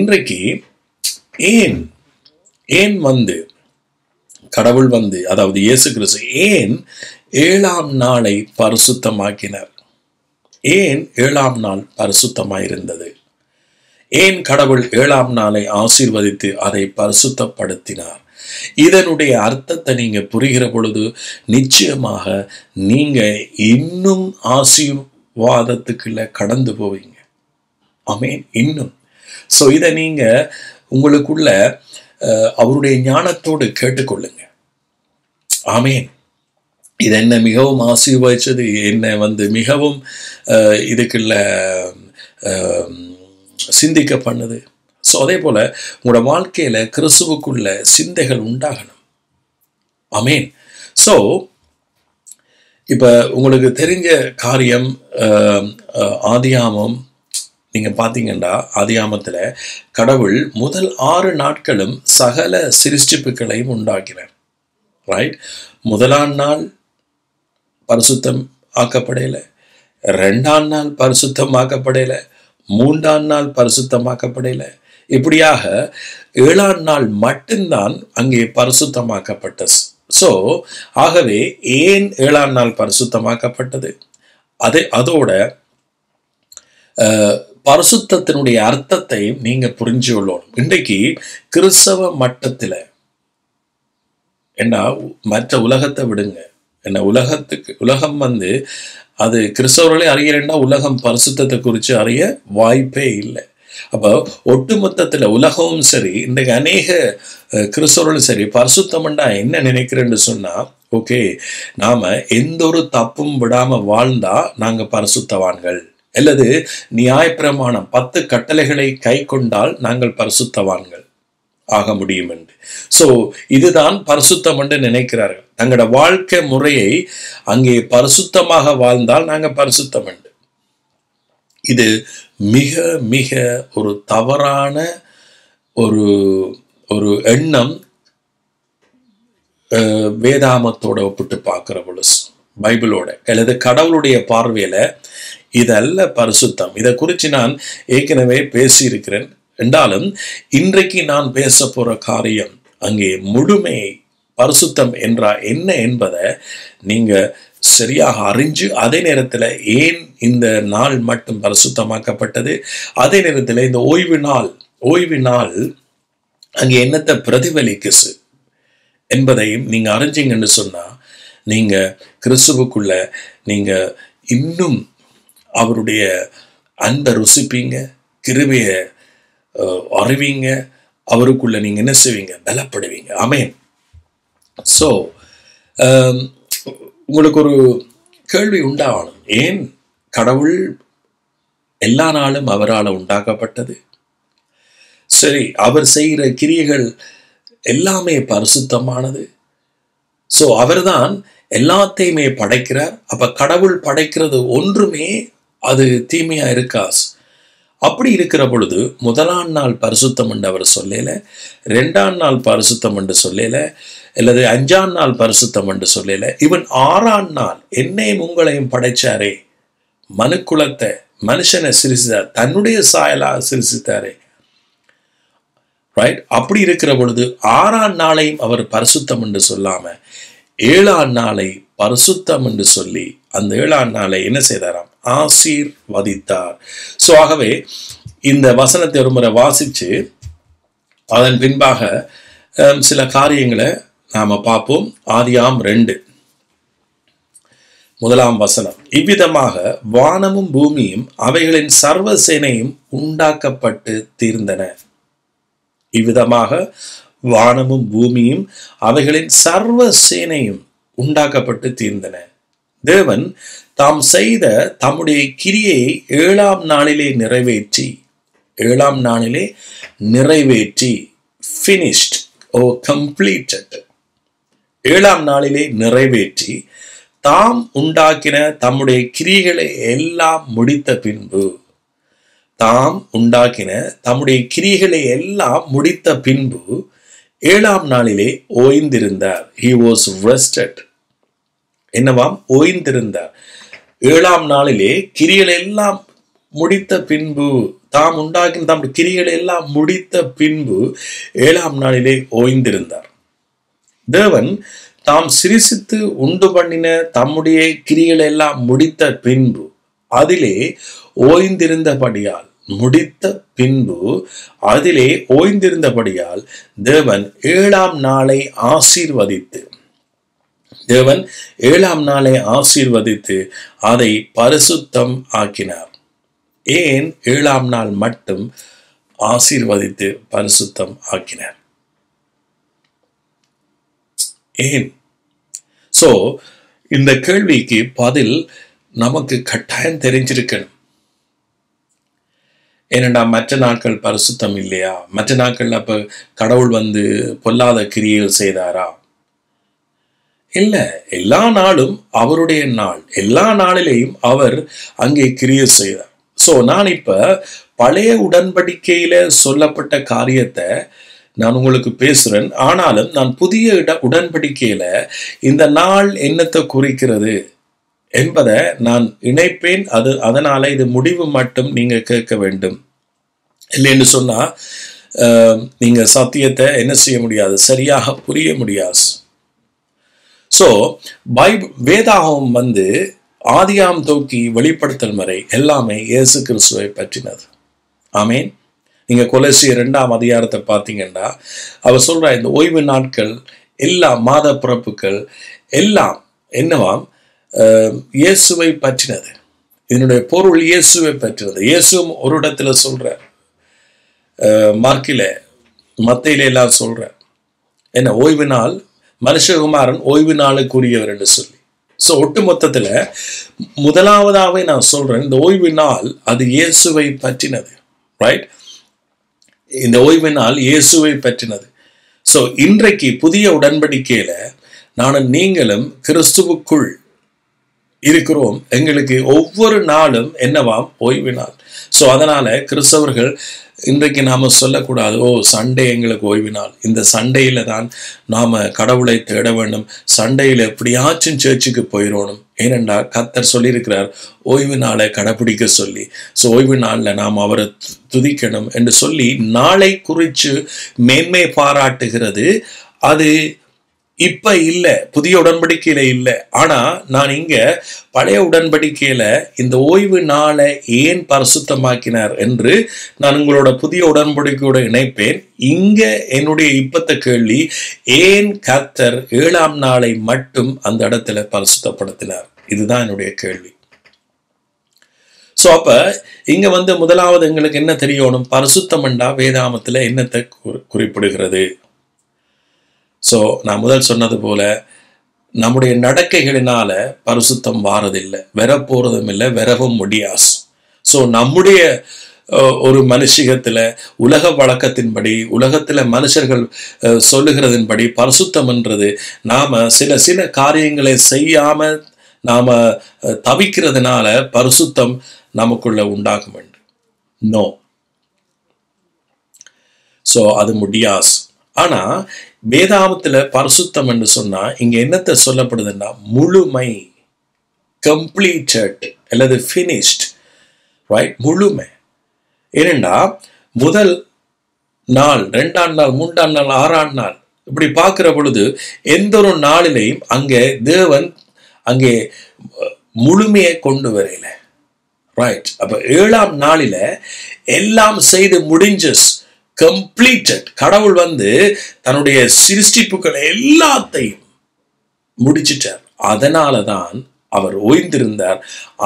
இன்றைக்கு ஏன் ஏன் கடவுள் அதாவது இயேசு கிறிஸ்து ஏன் 7ஆம் நாளை பரிசுத்தமாக்கினார்? ஏன் 7ஆம் நாள் பரிசுத்தமாயிருந்தது? ஏன் கடவுள் 7ஆம் நாளை ஆசீர்வதித்து அதை பரிசுத்தப்படுத்தினார்? இதனுடைய அர்த்தத்தை நீங்க புரிகிற பொழுது நிச்சயமாக நீங்க இன்னும் ஆசீர்வாதத்துக்குள்ள கடந்து போவீங்க. ஆமென். இன்னும் இதை நீங்க உங்களுக்குள்ள அவருடைய ஞானத்தோடு கேட்டுக்கொள்ளுங்க. ஆமென். இது என்ன மிகவும் ஆசீர்வதிச்சது, என்ன மிகவும் இதுக்குள்ள சிந்திக்க பண்ணுது. அதே போல உங்களோட வாழ்க்கையில கிறிஸ்துவுக்குள்ள சிந்தைகள் உண்டாகணும். ஆமென். இப்ப உங்களுக்கு தெரிஞ்ச காரியம், ஆதியாமம் நீங்க பாத்தீங்கன்னா, ஆதியாமத்துல கடவுள் முதல் 6 நாட்களும் சகல சிருஷ்டிப்புகளையும் உண்டாக்கினார். ரைட்? முதலாம் நாள் பரிசுத்தம் ஆக்கப்படையில, 2ஆம் நாள் பரிசுத்தம் ஆக்கப்படையில, 3ஆம் நாள் பரிசுத்தமாக்கப்படையில, இப்படியாக 7ஆம் நாள் மட்டும்தான் அங்கே பரிசுத்தமாக்கப்பட்டது. ஆகவே ஏன் 7ஆம் நாள் பரிசுத்தமாக்கப்பட்டது? அதோட பரிசுத்தத்தினுடைய அர்த்தத்தை நீங்க புரிஞ்சு கொள்ளணும். இன்றைக்கு கிறிஸ்தவ மட்டத்தில் என்ன, மற்ற உலகத்தை விடுங்க, என்ன உலகம் அது கிறிஸ்தவர்களே அறியறேன்னா உலகம் பரிசுத்தத்தை குறித்து அறிய வாய்ப்பே இல்லை. அப்போ ஒட்டுமொத்தத்தில் உலகமும் சரி, இன்றைக்கு அநேக கிறிஸ்தவர்களும் சரி, பரிசுத்தம்னா என்ன நினைக்கிறேன்னு சொன்னா, ஓகே, நாம எந்த ஒரு தப்பும் விடாம வாழ்ந்தா நாங்க பரிசுத்தவான்கள், அல்லது நியாயப்பிரமாணம் 10 கட்டளைகளை கை கொண்டால் நாங்கள் பரிசுத்தவான்கள் ஆக முடியும் என்று. இதுதான் பரிசுத்தம் என்று நினைக்கிறார்கள். தங்களோட வாழ்க்கை முறையை அங்கே பரிசுத்தமாக வாழ்ந்தால் நாங்கள் பரிசுத்தம் என்று. இது மிக மிக ஒரு தவறான ஒரு எண்ணம். வேதாமத்தோட ஒப்பிட்டு பார்க்கிற பொழுது, பைபிளோட அல்லது கடவுளுடைய பார்வையில இதல்ல பரிசுத்தம். இதை குறித்து நான் ஏற்கனவே பேசியிருக்கிறேன். என்றாலும் இன்றைக்கு நான் பேச போற காரியம் அங்கே முழுமை பரிசுத்தம் என்றால் என்ன என்பதை நீங்க சரியாக அறிஞ்சு, அதே நேரத்தில் ஏன் இந்த நாள் மட்டும் பரிசுத்தமாக்கப்பட்டது, அதே நேரத்தில் இந்த ஓய்வு நாள் அங்கே என்னத்தை பிரதிபலிக்குது என்பதையும் நீங்க அறிஞ்சிங்கன்னு சொன்னா, நீங்க கிறிஸ்துவுக்குள்ள நீங்க இன்னும் அவருடைய அன்பை ருசிப்பீங்க, கிருபையை அறிவீங்க, அவருக்குள்ள நீங்க என்ன செய்வீங்க, பலப்படுவீங்க. ஆமென். உங்களுக்கு ஒரு கேள்வி உண்டாகணும், ஏன் கடவுள் எல்லா நாளும் அவரால் உண்டாக்கப்பட்டது? சரி, அவர் செய்கிற கிரியைகள் எல்லாமே பரிசுத்தமானது. அவர்தான் எல்லாத்தையுமே படைக்கிறார். அப்ப கடவுள் படைக்கிறது ஒன்றுமே அது தீமையா இருக்காது. அப்படி இருக்கிற பொழுது முதலாம் நாள் பரிசுத்தம் என்று அவர் சொல்லல, 2ஆம் நாள் பரிசுத்தம் என்று சொல்லல, அல்லது 5ஆம் நாள் பரிசுத்தம் என்று சொல்லல, இவன் 6ஆம் நாள் என்னையும் உங்களையும் படைச்சாரே, மனுக்குலத்தை மனுஷனை சிரிச்சார், தன்னுடைய சாயலா சிரிச்சித்தாரே. ரைட்? அப்படி இருக்கிற பொழுது 6ஆம் நாளையும் அவர் பரிசுத்தம் என்று சொல்லாம 7ஆம் நாளை பரிசுத்தம் என்று சொல்லி அந்த 7ஆம் நாளை என்ன செய்தாராம், ஆசீர்வதித்தார். ஆகவே இந்த வசனத்தை ஒரு முறை வாசிச்சு அதன் பின்பாக சில காரியங்களை நாம பார்ப்போம். ஆதியாம் 2 முதலாம் வசனம், இவ்விதமாக வானமும் பூமியும் அவைகளின் சர்வ சேனையும் உண்டாக்கப்பட்டு தீர்ந்தன. இவ்விதமாக வானமும் பூமியும் அவைகளின் சர்வ சேனையும் உண்டாக்கப்பட்டு தீர்ந்தன. தேவன் தாம் செய்த தம்முடைய கிரியை 7ஆம் நாளிலே நிறைவேற்றி finished or completed, 7ஆம் நாளிலே நிறைவேற்றி தாம் உண்டாக்கின தம்முடைய கிரியைகளை எல்லாம் முடித்த பின்பு, 7ஆம் நாளிலே ஓய்ந்திருந்தார். He was rested. என்னவாம்? ஓய்ந்திருந்தார். 7ஆம் நாளிலே கிரியைகள் எல்லாம் முடித்த பின்பு, தாம் உண்டாக்கின தம்முடைய கிரியைகளை எல்லாம் முடித்த பின்பு 7ஆம் நாளிலே ஓய்ந்திருந்தார். தேவன் தாம் சிருஷ்டித்து உண்டு பண்ணின தம்முடைய கிரியைகளை எல்லாம் முடித்த பின்பு அதிலே ஓய்ந்திருந்தபடியால் தேவன் 7ஆம் நாளை ஆசீர்வதித்து அதை பரிசுத்தம் ஆக்கினார். ஏன் 7ஆம் நாள் மட்டும் ஆசீர்வதித்து பரிசுத்தம் ஆக்கினார்? ஏன்? சோ இந்த கேள்விக்கு பதில் நமக்கு கட்டாயம் தெரிஞ்சிருக்கணும். ஏனென்றா மற்ற நாட்கள் பரிசுத்தம் இல்லையா? மற்ற நாட்கள் அப்ப கடவுள் பொல்லாத கிரியைகள் செய்தாரா? இல்ல, எல்லா நாளும் அவருடைய நாள். எல்லா நாளிலேயும் அவர் அங்கே கிரியை செய்தார். சோ நான் இப்ப பழைய உடன்படிக்கையில சொல்லப்பட்ட காரியத்தை நான் உங்களுக்கு பேசுறேன். ஆனாலும் நான் புதிய உடன்படிக்கையில இந்த நாள் என்னத்தை குறிக்கிறது என்பதை நான் இணைப்பேன். அதனால இது முடிவு மட்டும் நீங்க கேட்க வேண்டும். இல்லைன்னு சொன்னா நீங்க சத்தியத்தை என்ன செய்ய முடியாது, சரியாக புரிய முடியாது. சோ வேதாகமம் ஆதியாம் தோக்கி வெளிப்படுத்தல் வரை எல்லாமே இயேசு கிறிஸ்துவை பற்றினது. ஆமேன். நீங்க கொலோசியர் 2ஆம் அதிகாரத்தை பார்த்தீங்கன்னா அவர் சொல்ற இந்த ஓய்வு நாட்கள் எல்லாம், மாத பிறப்புகள் எல்லாம் என்னவாம்? இயேசுவை பற்றினது. இதனுடைய பொருள் இயேசுவை பற்றினது. இயேசுவும் ஒரு இடத்துல சொல்ற, மார்க்கில மத்தையில எல்லாம் சொல்ற என்ன, ஓய்வு நாள், மனுஷகுமாரன் ஓய்வு நாளுக்குரியவர் என்று சொல்லி. சோ ஒட்டு மொத்தத்துல முதலாவதாவே நான் சொல்றேன், இந்த ஓய்வு நாள் அது இயேசுவை பற்றினது. ரைட்? இந்த ஓய்வு நாள் இயேசுவை பற்றினது. சோ இன்றைக்கு புதிய உடன்படிக்கையில நானும் நீங்களும் கிறிஸ்துவுக்குள் இருக்கிறோம். எங்களுக்கு ஒவ்வொரு நாளும் என்னவாம்? ஓய்வு நாள். சோ அதனால கிறிஸ்தவர்கள் இன்றைக்கு நாம சொல்லக்கூடாது, சண்டே எங்களுக்கு ஓய்வு நாள், இந்த சண்டையில தான் நாம கடவுளை தேட வேண்டும், சண்டையில எப்படியாச்சும் சர்ச்சுக்கு போயிடணும். ஏனென்றா கர்த்தர் சொல்லியிருக்கிறார் ஓய்வு நாளை கடைபிடிக்க சொல்லி. சோ ஓய்வு நாள்ல நாம் அவரை துதிக்கணும் என்று சொல்லி நாளை குறித்து மேன்மை பாராட்டுகிறது. அது இப்ப இல்ல, புதிய உடன்படிக்கையில இல்ல. ஆனா நான் இங்க பழைய உடன்படிக்கையில இந்த ஓய்வு நாளை ஏன் பரிசுத்தமாக்கினார் என்று நான் உங்களோட புதிய உடன்படிக்கையோட இணைப்பேன். இங்க என்னுடைய இப்பத்த கேள்வி, ஏன் கர்த்தர் 7ஆம் நாளை மட்டும் அந்த இடத்துல பரிசுத்தப்படுத்தினார்? இதுதான் என்னுடைய கேள்வி. சோ அப்ப இங்க முதலாவது எங்களுக்கு என்ன தெரியணும்? பரிசுத்தம் என்றா வேதாகமத்துல என்னத்தை குறிப்பிடுகிறது? சோ நான் முதல் சொன்னது போல நம்முடைய நடக்கைகளினால பரிசுத்தம் வாரதில்லை, வரப்போறதும் இல்லை, வரவும் முடியாது. சோ நம்முடைய ஒரு மனுஷிகத்துல உலக வழக்கத்தின்படி, உலகத்துல மனுஷர்கள் சொல்லுகிறதின்படி பரிசுத்தம் என்றது நாம சில காரியங்களை செய்யாம நாம தவிக்கிறதுனால பரிசுத்தம் நமக்குள்ள உண்டாகும் என்று. நோ, சோ அது முடியாது. ஆனா வேதாகமத்துல பரிசுத்தம் என்று சொன்னா இங்க என்னத்தை சொல்லப்படுதுன்னா முழுமை, கம்ப்ளீட்டட் அல்லது ஃபினிஷ்ட். ரைட்? முழுமை. ஏனென்றா முதல் நாள், 2ஆம் நாள், 3ஆம் நாள், 6ஆம் நாள் இப்படி பார்க்கிற பொழுது எந்த ஒரு நாளிலையும் அங்கே தேவன் அங்கே முழுமையை கொண்டு வரையில. ரைட்? அப்ப 7ஆம் நாளில எல்லாம் செய்து முடிஞ்சஸ், கம்ப்ளீட்டட். கடவுள் தன்னுடைய சிருஷ்டிப்புகள் எல்லாத்தையும் முடிச்சிட்டார். அதனாலதான் அவர் ஓய்ந்திருந்தார்.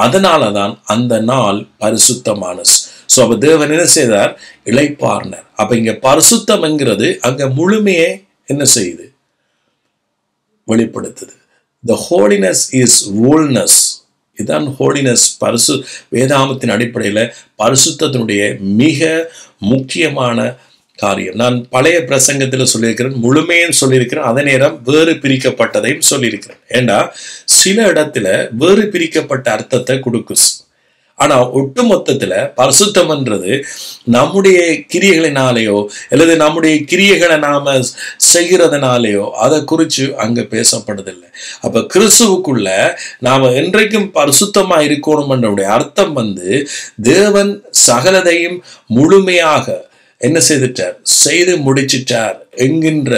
அதனாலதான் அந்த நாள் பரிசுத்தமானது. சோ அப்ப தேவன் என்ன செய்தார்? இளைப்பார்ந்தார். அப்ப இங்க பரிசுத்தம் என்கிறது அங்க முழுமையே என்ன செய்யுது? வெளிப்படுத்துது. The holiness is wholeness. இதுதான் ஹோலினஸ். வேதாகமத்தின் அடிப்படையில பரிசுத்தத்தினுடைய மிக முக்கியமான காரியம். நான் பழைய பிரசங்கத்தில் சொல்லியிருக்கிறேன், முழுமையும் சொல்லியிருக்கிறேன், அதே நேரம் வேறு பிரிக்கப்பட்டதையும் சொல்லியிருக்கிறேன். ஏண்டா சில இடத்துல வேறு பிரிக்கப்பட்ட அர்த்தத்தை கொடுக்கும். ஆனா ஒட்டு மொத்தத்துல பரிசுத்தம்ன்றது நம்முடைய கிரியைகளினாலேயோ அல்லது நம்முடைய கிரியைகளை நாம செய்கிறதுனாலேயோ அதை குறித்து அங்க பேசப்படுதில்லை. அப்ப கிறிஸ்துவுக்குள்ள நாம என்றைக்கும் பரிசுத்தமா இருக்கணும்ன்ற அர்த்தம் தேவன் சகலதையும் முழுமையாக என்ன செய்துட்டார், செய்து முடிச்சிட்டார் என்கின்ற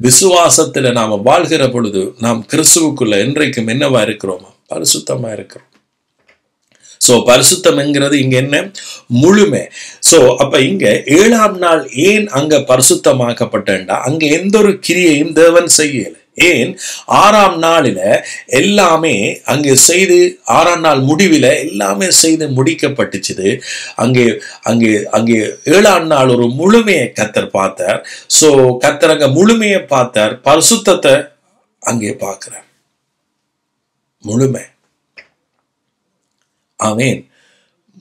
விசுவாசத்துல நாம வாழ்கிற பொழுது நாம் கிறிஸ்துவுக்குள்ள என்றைக்கும் என்னவா இருக்கிறோம், பரிசுத்தமா இருக்கிறோம். சோ பரிசுத்தம் என்கிறது இங்க என்ன, முழுமை. சோ அப்ப இங்க 7ஆம் நாள் ஏன் அங்க பரிசுத்தமாக்கப்பட்டா, அங்க எந்த ஒரு கிரியையும் தேவன் செய்யல. ஏன் 6ஆம் நாளில எல்லாமே அங்கே செய்து 6ஆம் நாள் முடிவில எல்லாமே செய்து முடிக்கப்பட்டுச்சுது. அங்கே அங்கே அங்கே 7ஆம் நாள் ஒரு முழுமையை கர்த்தர் பார்த்தார். சோ கர்த்தர் அங்க முழுமையை பார்த்தார், பரிசுத்தத்தை அங்கே பார்க்கிறார். முழுமை, ஆமென்,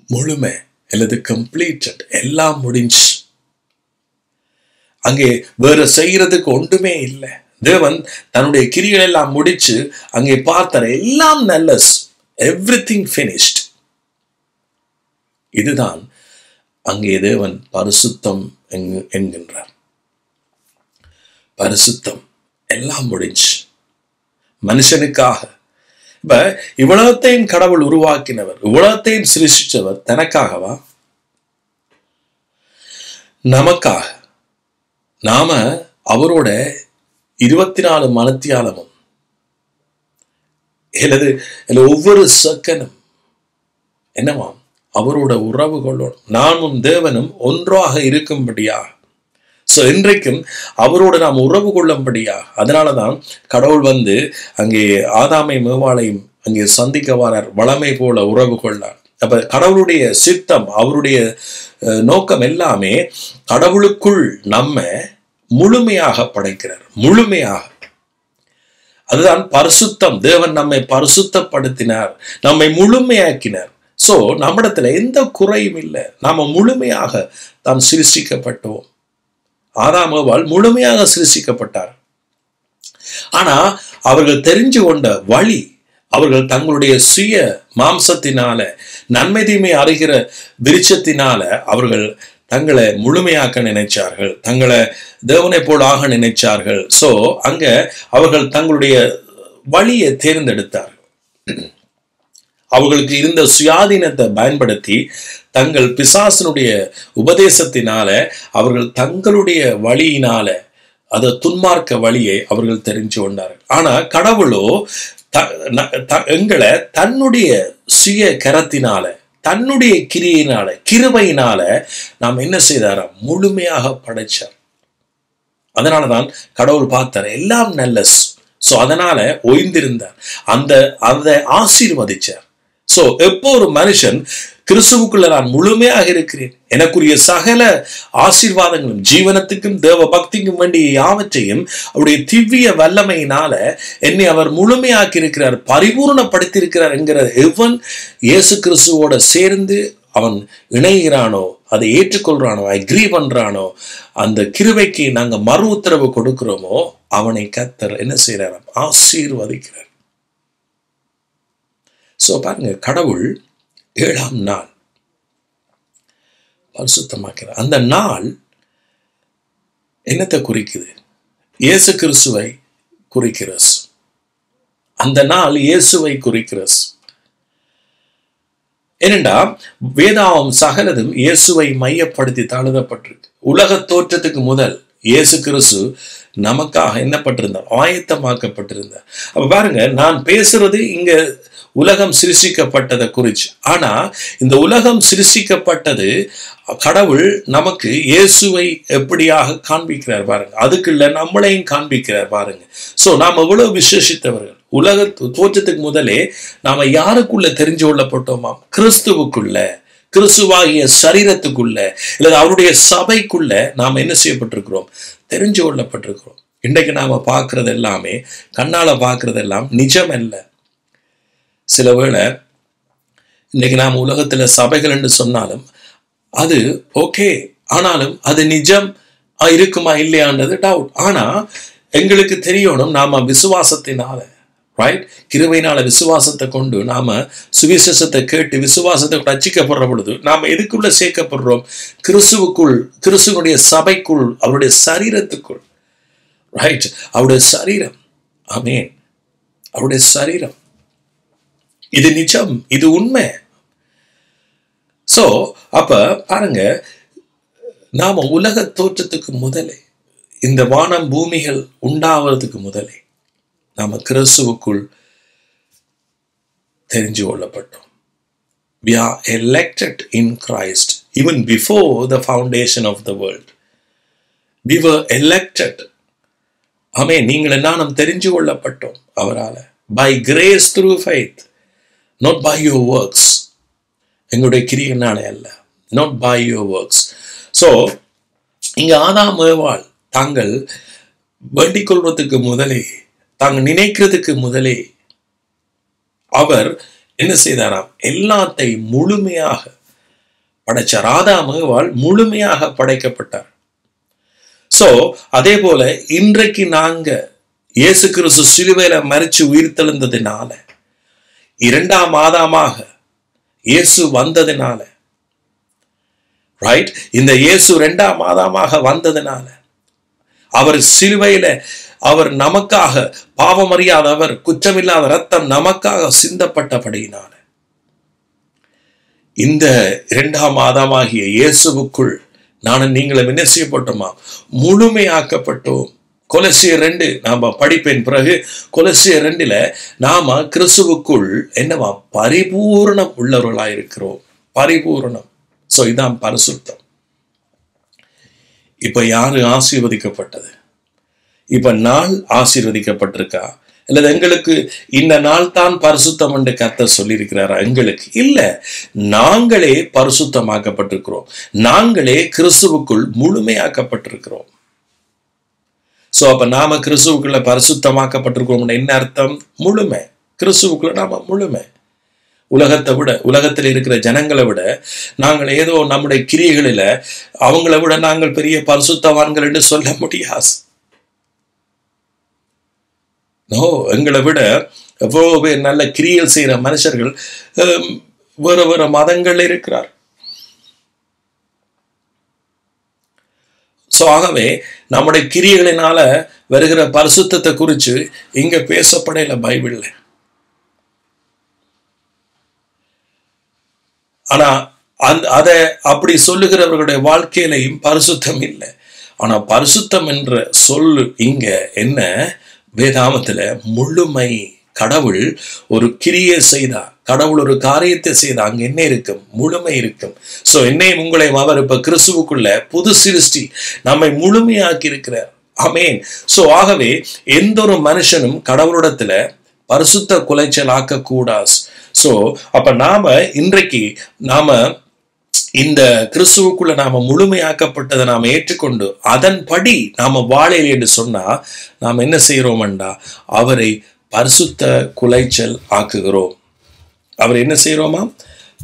முழுமை அல்லது கம்ப்ளீட்டட், எல்லாம் முடிஞ்சு. அங்கே வேற செய்யறதுக்கு ஒன்றுமே இல்லை. தேவன் தன்னுடைய கிரிகள் எல்லாம் முடிச்சு அங்கே பார்த்தார், எல்லாம் நல்லஸ், எவ்ரிதிங் ஃபினிஷ்ட். இதுதான் அங்கே தேவன் பரிசுத்தம் என்கின்றார். பரிசுத்தம், எல்லாம் முடிஞ்சு மனுஷனுக்காக. இப்ப இவ்வளத்தையும் கடவுள் உருவாக்கினவர், இவ்வளத்தையும் சிருஷ்டிச்சவர் தனக்காகவா, நமக்காக? நாம அவரோட 24 மணித்தியாலமும் ஒவ்வொரு செகண்டும் என்னவாம், அவரோட உறவு கொள்ளணும். நானும் தேவனும் ஒன்றாக இருக்கும்படியா. சோ இன்றைக்கும் அவரோடு நாம் உறவு கொள்ளும்படியா. அதனாலதான் கடவுள் அங்கே ஆதாமை மேவாளையும் அங்கே சந்திக்க வாரார், வளமை போல உறவு கொள்ளார். அப்ப கடவுளுடைய சித்தம், அவருடைய நோக்கம் எல்லாமே கடவுளுக்குள் நம்ம முழுமையாக படைக்கிறார், முழுமையாக. அதுதான் பரிசுத்தம். தேவன் நம்மை பரிசுத்தப்படுத்தினார், நம்மை முழுமையாக்கினார். சோ நம்மிடத்துல எந்த குறையும் இல்லை, நாம முழுமையாக தாம் சிருஷ்டிக்கப்பட்டோம். ஆதாம் ஏவாள் முழுமையாக சிருஷ்டிக்கப்பட்டார். ஆனா அவர்கள் தெரிஞ்சு கொண்ட வழி, அவர்கள் தங்களுடைய சுய மாம்சத்தினால, நன்மை தீமை அறிகிற விருட்சத்தினால அவர்கள் தங்களை முழுமையாக்க நினைச்சார்கள், தங்களை தேவனை போல் ஆக நினைச்சார்கள். சோ அங்க அவர்கள் தங்களுடைய வழியை தேர்ந்தெடுத்தார்கள். அவர்களுக்கு இருந்த சுயாதீனத்தை பயன்படுத்தி தங்கள் பிசாசனுடைய உபதேசத்தினால அவர்கள் தங்களுடைய வழியினால அத துன்மார்க்க வழியை அவர்கள் தெரிஞ்சு கொண்டார்கள். ஆனா கடவுளோ எங்களை தன்னுடைய சுய கரத்தினால, தன்னுடைய கிரியினால, கிருபையினால நாம் என்ன செய்தாராம், முழுமையாக படைச்சார். அதனாலதான் கடவுள் பார்த்தார், எல்லாம் நல்லஸ். சோ அதனால ஓய்ந்திருந்தார், அதை ஆசீர்வதிச்சார். சோ எப்போ ஒரு மனுஷன் கிறிஸ்துவுக்குள்ள நான் முழுமையாக இருக்கிறேன், எனக்குரிய சகல ஆசீர்வாதங்களும் ஜீவனத்துக்கும் தேவ பக்திக்கும் வேண்டிய யாவற்றையும் அவருடைய திவ்ய வல்லமையினால என்னை அவர் முழுமையாக்கி இருக்கிறார், பரிபூர்ணப்படுத்தி இருக்கிறார் என்கிற எவன் இயேசு கிறிஸ்துவோட சேர்ந்து அவன் இணைகிறானோ, அதை ஏற்றுக்கொள்றானோ, அக்ரி பண்றானோ, அந்த கிருபைக்கு நாங்க மறு உத்தரவு கொடுக்கிறோமோ, அவனை கர்த்தர் என்ன செய்யறார், ஆசீர்வதிக்கிறார். சோ பாருங்க, கடவுள் 7ஆம் நாள் பரிசுத்தமாக்கிறார். அந்த நாள் என்னத்தை குறிக்குது? இயேசு கிறிஸ்துவை குறிக்கிறது. அந்த நாள் இயேசுவை குறிக்கிறது. ஏனென்றா வேதாவும் சகலதும் இயேசுவை மையப்படுத்தி தழுதப்பட்டிருக்கு. உலக தோற்றத்துக்கு முதல் இயேசு கிறிஸ்து நமக்காக என்னப்பட்டிருந்தார், ஆயத்தமாக்கப்பட்டிருந்தார். அப்ப பாருங்க, நான் பேசுறது இங்க உலகம் சிருஷ்டிக்கப்பட்டதை குறிச்சு. ஆனா இந்த உலகம் சிருஷ்டிக்கப்பட்டது கடவுள் நமக்கு இயேசுவை எப்படியாக காண்பிக்கிறார் பாருங்க, அதுக்குள்ள நம்மளையும் காண்பிக்கிறார் பாருங்க. சோ நாம் எவ்வளவு விசேஷித்தவர்கள். உலக தோற்றத்துக்கு முதலே நாம யாருக்குள்ள தெரிஞ்சு கொள்ளப்பட்டோமா, கிறிஸ்துவுக்குள்ள, கிறிஸ்துவாகிய சரீரத்துக்குள்ள, இல்ல அவருடைய சபைக்குள்ள நாம் என்ன செய்யப்பட்டிருக்கிறோம், தெரிஞ்சு கொள்ளப்பட்டிருக்கிறோம். இன்றைக்கு நாம பார்க்கறது எல்லாமே, கண்ணால பார்க்கறது எல்லாம் நிஜம் அல்ல. சில வேளை இன்னைக்கு நாம் உலகத்துல சபைகள் என்று சொன்னாலும் அது ஓகே, ஆனாலும் அது நிஜம் இருக்குமா இல்லையான்றது டவுட். ஆனா எங்களுக்கு தெரியணும், நாம விசுவாசத்தினால ரைட்? கிருபையினால விசுவாசத்தை கொண்டு நாம சுவிசேஷத்தை கேட்டு விசுவாசத்தை ரட்சிக்கப்படுற பொழுது நாம எதுக்குள்ள சேர்க்கப்படுறோம்? கிறிஸ்துவுக்குள், கிறிஸ்துவனுடைய சபைக்குள், அவருடைய சரீரத்துக்குள். ரைட்? அவருடைய சரீரம். ஆமென். அவருடைய சரீரம். இது நிஜம், இது உண்மை. சோ அப்ப பாருங்க, நாம உலக தோற்றத்துக்கு முதலே, இந்த வானம் பூமிகள் உண்டாவதுக்கு முதலே நாம கிறிஸ்துவுக்குள் தெரிஞ்சு கொள்ளப்பட்டோம். We are elected in Christ even before the foundation of the world. We were elected. ஆமென். நீங்கள் நானும் தெரிஞ்சு கொள்ளப்பட்டோம் அவரால. By grace through faith, not by your works. எங்களுடைய கிரியையினாலே அல்ல, not by your works. So இங்க ஆதாம் ஏவாள் தாங்கள் வேண்டிக் கொள்வதற்கு முதலே, தாங்கள் நினைக்கிறதுக்கு முதலே அவர் என்ன செய்தாராம்? எல்லாத்தையும் முழுமையாக படைச்சார். ஆதாம் ஏவாள் முழுமையாக படைக்கப்பட்டார். சோ அதே போல இன்றைக்கு நாங்க இயேசு கிறிஸ்து சிலுவையில மரிச்சு உயிர்த்தெழுந்ததினால, இரண்டாம் ஆதாமாக இயேசு வந்ததினால, ரைட்? இந்த இயேசு இரண்டாம் ஆதாமாக வந்ததினால, அவர் சிலுவையில அவர் நமக்காக, பாவமறியாதவர், குற்றமில்லாத ரத்தம் நமக்காக சிந்தப்பட்டபடியினால, இந்த இரண்டாம் ஆதாமாகிய இயேசுவுக்குள் நானும் நீங்களும் என்ன செய்யப்பட்டோமா? முழுமையாக்கப்பட்டோம். கொலோசியர் 2 நாம படிப்பேன் பிறகு. கொலோசியர் 2ல நாம கிறிஸ்துவுக்குள் என்னவா? பரிபூரணம் உள்ளவர்களாயிருக்கிறோம். பரிபூரணம். சோ இதான் பரிசுத்தம். இப்ப யாரு ஆசீர்வதிக்கப்பட்டது? இப்ப நாள் ஆசீர்வதிக்கப்பட்டிருக்கா? அல்லது எங்களுக்கு இந்த நாள் தான் பரிசுத்தம் என்று கர்த்தர் சொல்லியிருக்கிறாரா? எங்களுக்கு இல்ல. நாங்களே பரிசுத்தமாக்கப்பட்டிருக்கிறோம். நாங்களே கிறிஸ்துவுக்குள் முழுமையாக்கப்பட்டிருக்கிறோம். சோ அப்ப நாம கிறிஸ்துவுக்குள்ள பரிசுத்தமாக்கப்பட்டிருக்கிறோம். என்ன அர்த்தம்? முழுமை. கிறிஸ்துவுக்குள்ள நாம முழுமை. உலகத்தை விட, உலகத்தில் இருக்கிற ஜனங்களை விட நாங்கள் ஏதோ நம்முடைய கிரியைகளில அவங்கள விட நாங்கள் பெரிய பரிசுத்தவான்கள் என்று சொல்ல முடியாது. நோ, எங்களை விட எவ்வளவு பேர் நல்ல கிரியல் செய்யற மனுஷர்கள் வேற வேற மதங்கள் இருக்கிறார். சோ ஆகவே நம்முடைய கிரியைகளினால வருகிற பரிசுத்தத்தை குறித்து இங்க பேசப்படல பைபிள்ல. ஆனா அதை அப்படி சொல்லுகிறவர்களுடைய வாழ்க்கையிலையும் பரிசுத்தம் இல்லை. ஆனா பரிசுத்தம் என்ற சொல்லு இங்க என்ன? வேதாமத்துல முழுமை. கடவுள் ஒரு கிரியை செய்தா, கடவுள் ஒரு காரியத்தை செய்தா, அங்க என்ன இருக்கும்? முழுமை இருக்கும். சோ என்னையும் உங்களையும் அவர் இப்ப கிறிஸ்துவுக்குள்ள புது சிருஷ்டி, நம்மை முழுமையாக்கி இருக்கிறார். ஆமென். சோ ஆகவே எந்த ஒரு மனுஷனும் கடவுளிடத்துல பரிசுத்த குலைச்சல் ஆக்க கூடாது. சோ அப்ப நாம இன்றைக்கு நாம இந்த கிறிஸ்துவுக்குள்ள நாம முழுமையாக்கப்பட்டதை நாம ஏற்றுக்கொண்டு அதன்படி நாம வாழையில என்று சொன்னா நாம என்ன செய்யறோம்டா? அவரை பரிசுத்த குலைச்சல் ஆக்குகிறோம். அவர் என்ன செய்யறோமா?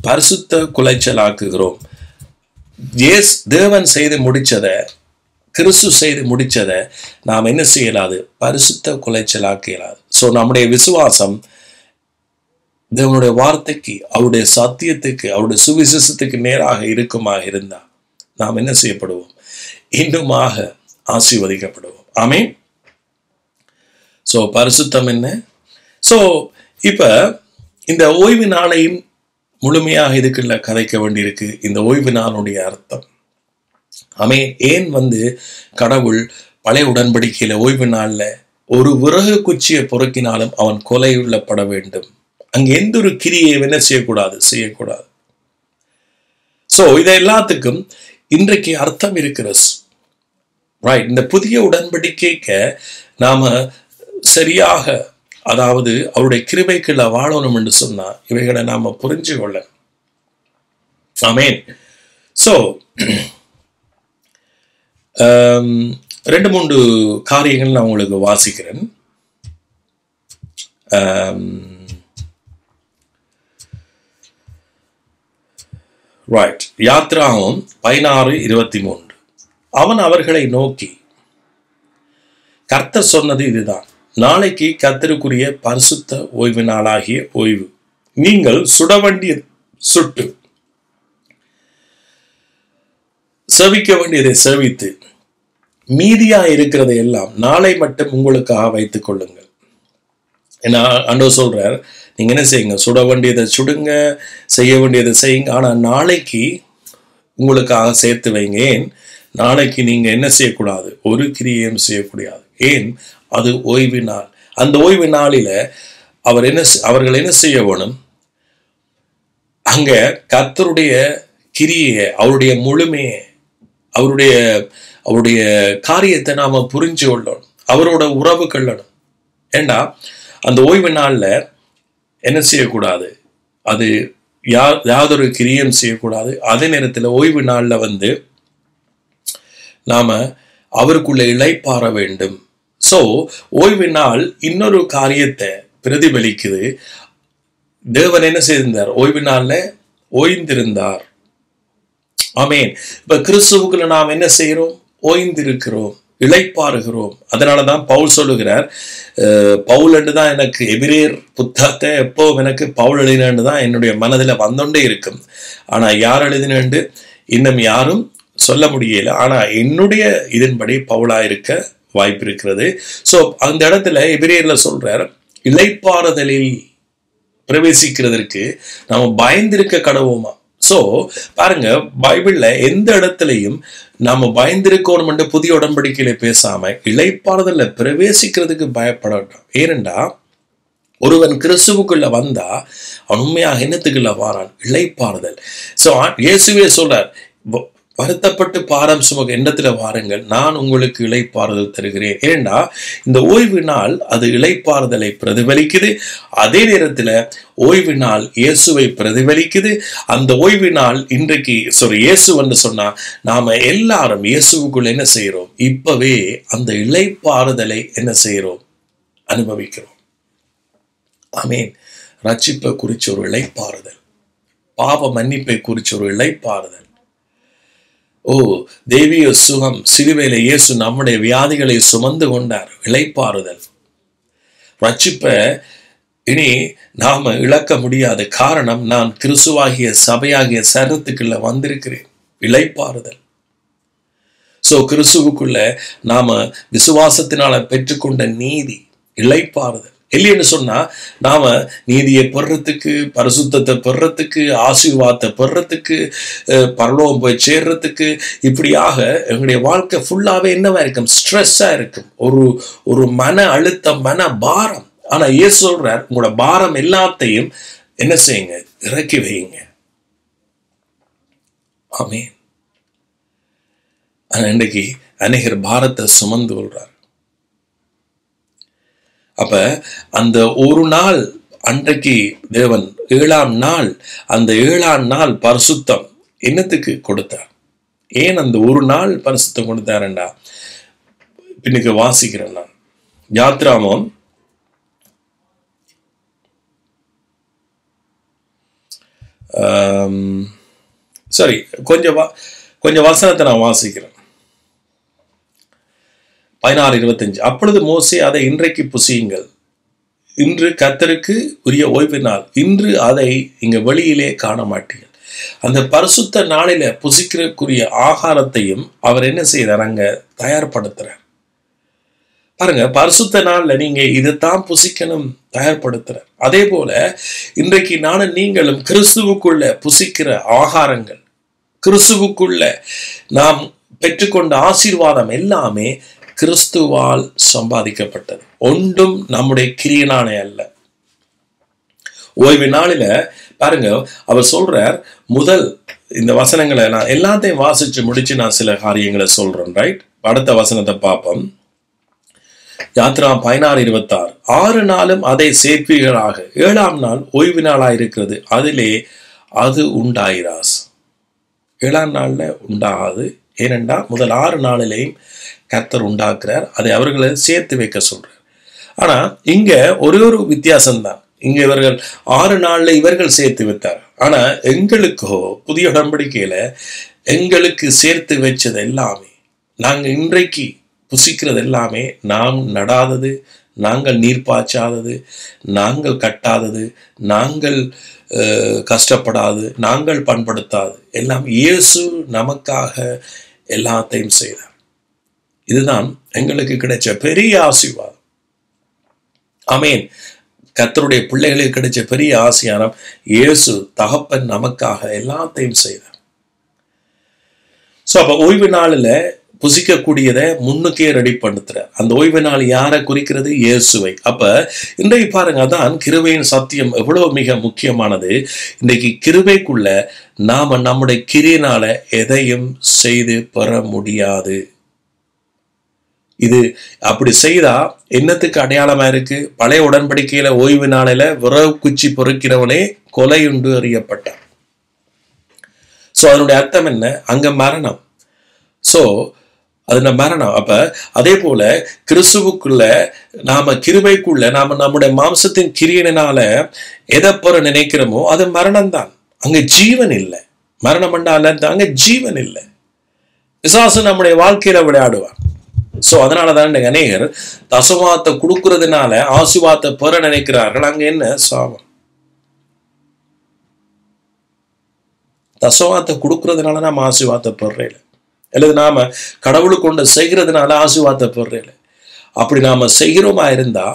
பரிசுத்த குலைச்சல் ஆக்குகிறோம். தேவன் செய்து முடிச்சத, கிறிஸ்து செய்து முடிச்சத நாம் என்ன செய்யலாது? பரிசுத்த குலைச்சல் ஆக்கலாது. சோ நம்முடைய விசுவாசம் தேவனுடைய வார்த்தைக்கு, அவருடைய சத்தியத்துக்கு, அவருடைய சுவிசேஷத்துக்கு நேராக இருக்குமாக இருந்தா நாம் என்ன செய்யப்படுவோம்? இன்னுமாக ஆசீர்வதிக்கப்படுவோம். ஆமென். சோ பரிசுத்தம் என்ன? சோ இப்ப இந்த ஓய்வு நாளையும் முழுமையாக இதுக்குள்ள கதைக்க வேண்டியிருக்கு. இந்த ஓய்வு நாளுடைய அர்த்தம். ஆமென். ஏன் கடவுள் பழைய உடன்படிக்கையில ஓய்வு நாள்ல ஒரு விறகு குச்சியை பொறுக்கினாலும் அவன் கொலையுள்ளப்பட வேண்டும். அங்க எந்த ஒரு கிரியை என்ன செய்யக்கூடாது. சோ இதை எல்லாத்துக்கும் இன்றைக்கு அர்த்தம் இருக்கிறது. ரைட்? இந்த புதிய உடன்படிக்கைக்கு நாம சரியாக, அதாவது அவருடைய கிருபைக்குள்ள வாழணும் என்று சொன்னா இவைகளை நாம புரிஞ்சு கொள்ள. ஆமென். சோ 2-3 காரியங்கள் நான் உங்களுக்கு வாசிக்கிறேன். ரைட். யாத்ராகமம் 16:23. அவன் அவர்களை நோக்கி, கர்த்தர் சொன்னது இதுதான், நாளைக்கு கர்த்தருக்குரிய பரிசுத்த ஓய்வு நாளாகிய ஓய்வு. நீங்கள் சுட வேண்டியது சுட்டு, செவிக்க வேண்டியதை செவித்து, மீதியா இருக்கிறதை எல்லாம் நாளை மட்டும் உங்களுக்காக வைத்துக் கொள்ளுங்கள். ஏன்னா ஆண்டவர் சொல்றார், நீங்க என்ன செய்யுங்க, சுட வேண்டியதை சுடுங்க, செய்ய வேண்டியதை செய்யுங்க, ஆனா நாளைக்கு உங்களுக்காக சேர்த்து வைங்க. ஏன்? நாளைக்கு நீங்க என்ன செய்யக்கூடாது? ஒரு கிரியையும் செய்யக்கூடாது. ஏன்? அது ஓய்வு நாள். அந்த ஓய்வு நாளில அவர்கள் என்ன செய்ய வேணும்? அங்க கர்த்தருடைய கிரியை, அவருடைய முழுமையை, அவருடைய காரியத்தை நாம புரிஞ்சு கொள்ளணும், அவரோட உறவு கொள்ளணும். ஏண்டா அந்த ஓய்வு நாள்ல என்ன செய்யக்கூடாது? அது யாதொரு கிரியம் செய்யக்கூடாது. அதே நேரத்தில் ஓய்வு நாள்ல நாம அவருக்குள்ள இளைப்பாற வேண்டும். சோ ஓய்வு நாள் இன்னொரு காரியத்தை பிரதிபலிக்குது. தேவன் என்ன செய்திருந்தார்? ஓய்வு நாள்ல ஓய்ந்திருந்தார். ஆமேன். இப்ப கிறிஸ்துவுக்குள்ள நாம் என்ன செய்கிறோம்? ஓய்ந்திருக்கிறோம், இளைப்பாறுகிறோம். அதனாலதான் பவுல் சொல்லுகிறார், பவுல் தான் எனக்கு எபிரேயர் புத்தகத்தை எப்பவும் எனக்கு பவுல் எழுதினு தான் என்னுடைய மனதில் வந்தோண்டே இருக்கும். ஆனா யார் எழுதினு இன்னும் யாரும் சொல்ல முடியல. ஆனா என்னுடைய இதன்படி பவுலா இருக்க வாய்ப்பு இருக்கிறது. சோ அந்த இடத்துல எபிரேயர்ல சொல்றார், இளைப்பாறுதலில் பிரவேசிக்கிறதற்கு நாம பயந்திருக்க கடவுமா. சோ பாருங்க, பைபிள்ல எந்த இடத்துலையும் நாம பயந்திருக்கணும் என்று புதிய உடன்படிக்கையில பேசாம இளைப்பாறுதல்ல பிரவேசிக்கிறதுக்கு பயப்படட்டும். ஏனென்றா ஒருவன் கிறிஸ்துவுக்குள்ள வந்தா அவன் உண்மையாக என்னத்துக்குள்ள வாரான்? இளைப்பாறுதல். சோ இயேசுவே சொல்றார், வருத்தப்பட்டு பாரம் சுமக்க என்னத்துல வாருங்கள், நான் உங்களுக்கு இளைப்பாறுதல் தருகிறேன். ஏன்னா இந்த ஓய்வு நாள் அது இளைப்பாறுதலை பிரதிபலிக்குது. அதே நேரத்துல ஓய்வு நாள் இயேசுவை பிரதிபலிக்குது. அந்த ஓய்வு நாள் இன்றைக்கு இயேசு வந்து சொன்னா நாம எல்லாரும் இயேசுவுக்குள்ள என்ன செய்யறோம்? இப்பவே அந்த இளைப்பாறுதலை என்ன செய்யறோம்? அனுபவிக்கிறோம். ஆமேன். ரட்சிப்பை குறிச்ச ஒரு இளைப்பாறுதல், பாவ மன்னிப்பை குறிச்ச ஒரு இளைப்பாறுதல். ஓ தேவிய சுகம், சிலுவையில இயேசு நம்முடைய வியாதிகளை சுமந்து கொண்டார். இளைப்பாறுதல். ரட்சிப்ப இனி நாம இழக்க முடியாது. காரணம், நான் கிறிஸ்துவாகிய சபையாகிய சரீரத்துக்குள்ள வந்திருக்கிறேன். இளைப்பாறுதல். சோ கிறிஸ்துவுக்குள்ள நாம விசுவாசத்தினால பெற்றுக்கொண்ட நீதி, இளைப்பாறுதல். இல்லைன்னு சொன்னா நாம நீதியை பெறறதுக்கு, பரிசுத்தத்தை பெறறதுக்கு, ஆசீர்வாதத்தை பெறறதுக்கு, பரலோகம் போய் சேர்றதுக்கு, இப்படியாக எங்களுடைய வாழ்க்கை ஃபுல்லாவே என்னவா இருக்கும்? ஸ்ட்ரெஸ்ஸா இருக்கும், ஒரு மன அழுத்தம், மன பாரம். ஆனா இயேசு சொல்றார், உங்களோட பாரம் எல்லாத்தையும் என்ன செய்யுங்க? இறக்கி வையுங்க. ஆமேன். ஆனா இன்றைக்கு அநேகர் பாரத்தை சுமந்து கொள்றார். அப்ப அந்த ஒரு நாள், அன்றைக்கு தேவன் 7ஆம் நாள், அந்த 7ஆம் நாள் பரிசுத்தம் என்னத்துக்கு கொடுத்தார்? ஏன் அந்த ஒரு நாள் பரிசுத்தம் கொடுத்தாருண்டா, பின்னுக்கு வாசிக்கிறேன் நான். யாத்ராமம் கொஞ்சம் வசனத்தை நான் வாசிக்கிறேன். 16:25. அப்பொழுது மோசே, அதை இன்றைக்கு புசியுங்கள், இன்று கர்த்தருக்கு உரிய ஓய்வு நாள், இன்று அதை இங்க வெளியிலே காண மாட்டீர்கள். அந்த பரிசுத்த நாளில புசிக்கிறக்குரிய ஆகாரத்தையும் அவர் என்ன செய்யறார்? அங்க தயார்படுத்துறார். பாருங்க, பரிசுத்த நாள்ல நீங்க இதைத்தான் புசிக்கணும், தயார்படுத்துறார். அதே போல இன்றைக்கு நானும் நீங்களும் கிறிஸ்துவுக்குள்ள புசிக்கிற ஆகாரங்கள், கிறிஸ்துவுக்குள்ள நாம் பெற்றுக்கொண்ட ஆசீர்வாதம் எல்லாமே கிறிஸ்துவால் சம்பாதிக்கப்பட்டது. ஒன்றும் நம்முடைய கிரியனானே அல்ல. ஓய்வு நாளில பாருங்க, அவர் சொல்றார், முதல் இந்த வசனங்களை நான் எல்லாத்தையும் வாசிச்சு முடிச்சு நான் சில காரியங்களை சொல்றேன். ரைட், அடுத்த வசனத்தை பார்ப்போம். யாத்ரா 16:26. 6 நாளும் அதை சேர்ப்பீர்களாக, 7ஆம் நாள் ஓய்வு நாளாயிருக்கிறது, அதிலே அது உண்டாயிராஸ். 7ஆம் நாள்ல உண்டாகாது. ஏனென்றா முதல் 6 நாளிலேயும் கர்த்தர் உண்டாக்குறார், அதை அவர்களை சேர்த்து வைக்க சொல்றார். ஆனா இங்க ஒரு வித்தியாசம்தான். இங்க இவர்கள் 6 நாள்ல இவர்கள் சேர்த்து வைத்தார். ஆனா எங்களுக்கோ புதிய உடன்படிக்கையில எங்களுக்கு சேர்த்து வச்சது எல்லாமே, நாங்க இன்றைக்கு புசிக்கிறது எல்லாமே நாம் நடாதது, நாங்கள் நீர் பாய்ச்சாதது, நாங்கள் கட்டாதது, நாங்கள் கஷ்டப்படாது, நாங்கள் பண்படுத்தாது, எல்லாம் இயேசு நமக்காக எல்லாத்தையும் செய்தார். இதுதான் எங்களுக்கு கிடைச்ச பெரிய ஆசீர்வாதம். ஆமென். கர்த்தருடைய பிள்ளைகளுக்கு கிடைச்ச பெரிய ஆசீர்வாதம், இயேசு தகப்பன் நமக்காக எல்லாத்தையும் செய்தார். ஸோ அப்போ ஓய்வு நாளில் புசிக்கக்கூடியதை முன்னுக்கே ரெடி பண்ணுறார். அந்த ஓய்வு நாள் யாரை குறிக்கிறது? இயேசுவை. அப்ப இன்றைக்கு பாருங்க, அதான் கிருபையின் சத்தியம் எவ்வளவு மிக முக்கியமானது. இன்றைக்கு கிருபைக்குள்ள நாம நம்முடைய கிரியினால எதையும் செய்து பெற முடியாது. இது அப்படி செய்தா என்னத்துக்கு அடையாளமா இருக்கு? பழைய உடன்படிக்கையில ஓய்வு நாளில விரவு குச்சி பொறுக்கிறவனே கொலையுண்டு அறியப்பட்டான். ஸோ அதனுடைய அர்த்தம் என்ன? அங்க மரணம். ஸோ அது மரணம். அப்ப அதே போல கிறிஸ்துவுக்குள்ள நாம கிருபைக்குள்ள நாம நம்முடைய மாம்சத்தின் கிரியனால எதை பெற நினைக்கிறோமோ அது மரணம் தான். அங்க ஜீவன் இல்லை. மரணம் என்றால் அங்க ஜீவன் இல்லை. பிசாசு நம்முடைய வாழ்க்கையில விளையாடுவான். ஸோ அதனாலதான் அநேகர் தசவாத்தை கொடுக்கறதுனால ஆசீர்வாதத்தை பெற நினைக்கிறார்கள். அங்க என்ன? சாபம். தசவாத்தை கொடுக்கறதுனால நாம ஆசீர்வாதத்தை பெறல, அல்லது நாம கடவுளுக்கு கொண்டு செய்கிறதுனால ஆசீர்வாதத்தை பெறல. அப்படி நாம செய்கிறோமா இருந்தா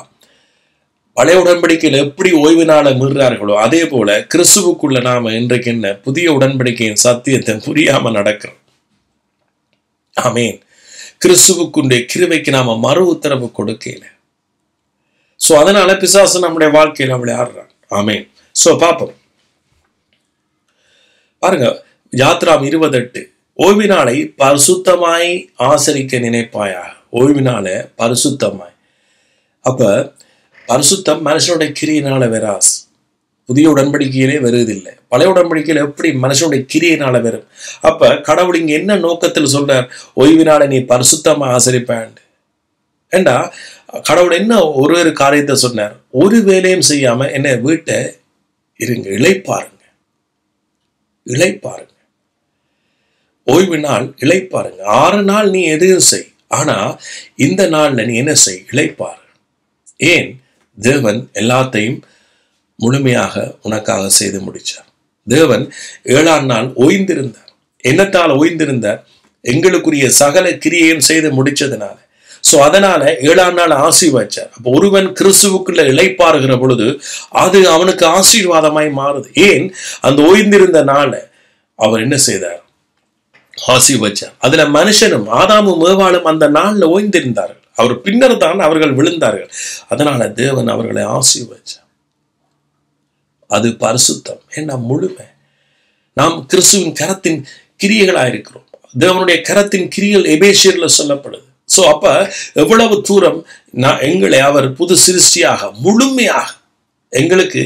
பழைய உடன்படிக்கையில் எப்படி ஓய்வு நாளை மீறார்களோ அதே போல கிறிஸ்துவுக்குள்ள நாம இன்றைக்கு என்ன புதிய உடன்படிக்கையின் சத்தியத்தை புரியாம நடக்கிறோம். ஆமேன். கிறிஸ்துவுக்குடைய கிருபைக்கு நாம மறு உத்தரவு கொடுக்கல. ஸோ அதனால பிசாசு நம்முடைய வாழ்க்கையில விளையாடுறான். ஆமேன். ஸோ பாப்போம் பாருங்க, யாத்ராம் 28. ஓய்வு நாளை பரிசுத்தமாய் ஆசரிக்க நினைப்பாயா. ஓய்வு நாளை பரிசுத்தமாய். அப்ப பரிசுத்தம் மனுஷனுடைய கிரியினால வராஸ். புதிய உடன்படிக்கையிலே வருவதில்லை. பழைய உடன்படிக்கையில எப்படி மனுஷனுடைய கிரியினால வரும். அப்ப கடவுள் இங்க என்ன நோக்கத்தில் சொல்றார்? ஓய்வு நாளை நீ பரிசுத்தமா ஆசரிப்பான். ஏண்டா கடவுள் என்ன ஒரு காரியத்தை சொன்னார்? ஒரு வேலையும் செய்யாம என்ன வீட்டை இருங்க, இளைப்பாருங்க, இளைப்பாருங்க. ஓய்வு நாள் இளைப்பாருங்க. 6 நாள் நீ எதையும் செய், ஆனா இந்த நாள்ல நீ என்ன செய்? இளைப்பாரு. ஏன்? தேவன் எல்லாத்தையும் முழுமையாக உனக்காக செய்து முடிச்சார். தேவன் 7ஆம் நாள் ஓய்ந்திருந்தார். என்னத்தால் ஓய்ந்திருந்தார்? எங்களுக்குரிய சகல கிரியையும் செய்து முடிச்சதுனால. சோ அதனால 7ஆம் நாள் ஆசீர்வதிச்சார். அப்போ ஒருவன் கிறிஸ்துவுக்குள்ள இளைப்பாறுகிற பொழுது அது அவனுக்கு ஆசீர்வாதமாய் மாறுது. ஏன்? அந்த ஓய்ந்திருந்த நாள அவர் என்ன செய்தார்? ஆசீர்வதிச்சார். அதுல மனுஷனும் ஆதாமும் ஏவாளும் அந்த நாள்ல ஓய்ந்திருந்தார்கள். அவர் பின்னர் தான் அவர்கள் விழுந்தார்கள். அதனால தேவன் அவர்களை ஆசீர்வதிச்சார். அது பரிசுத்தம். ஏன்னா முழுமை நாம் கிறிஸ்துவின் கரத்தின் கிரியைகளாயிருக்கிறோம். தேவனுடைய கரத்தின் கிரியைகள் எபேசியர்ல சொல்லப்படுது. சோ அப்ப எவ்வளவு தூரம் எங்களை அவர் புது சிருஷ்டியாக முழுமையாக, எங்களுக்கு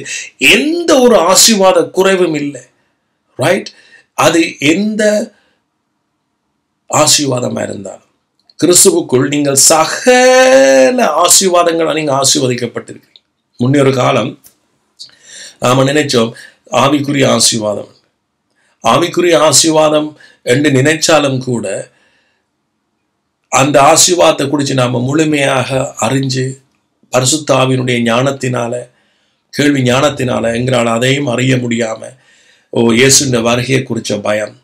எந்த ஒரு ஆசீர்வாத குறைவும் இல்லை. ரைட்? அது எந்த ஆசீர்வாதமா இருந்தாலும் கிறிஸ்துவுக்குள் நீங்கள் சகல ஆசீர்வாதங்கள் நீங்க ஆசீர்வதிக்கப்பட்டிருக்கீங்க. முன்னொரு காலம் நாம நினைச்சோம் ஆவிக்குரிய ஆசீர்வாதம், ஆவிக்குரிய ஆசீர்வாதம் என்று நினைச்சாலும் கூட அந்த ஆசீர்வாதத்தை குறித்து நாம முழுமையாக அறிஞ்சு பரிசுத்த ஆவியினுடைய ஞானத்தினால, கேள்வி ஞானத்தினால எங்களால் அதையும் அறிய முடியாம, இயேசுவின் வருகையை குறிச்ச பயம்,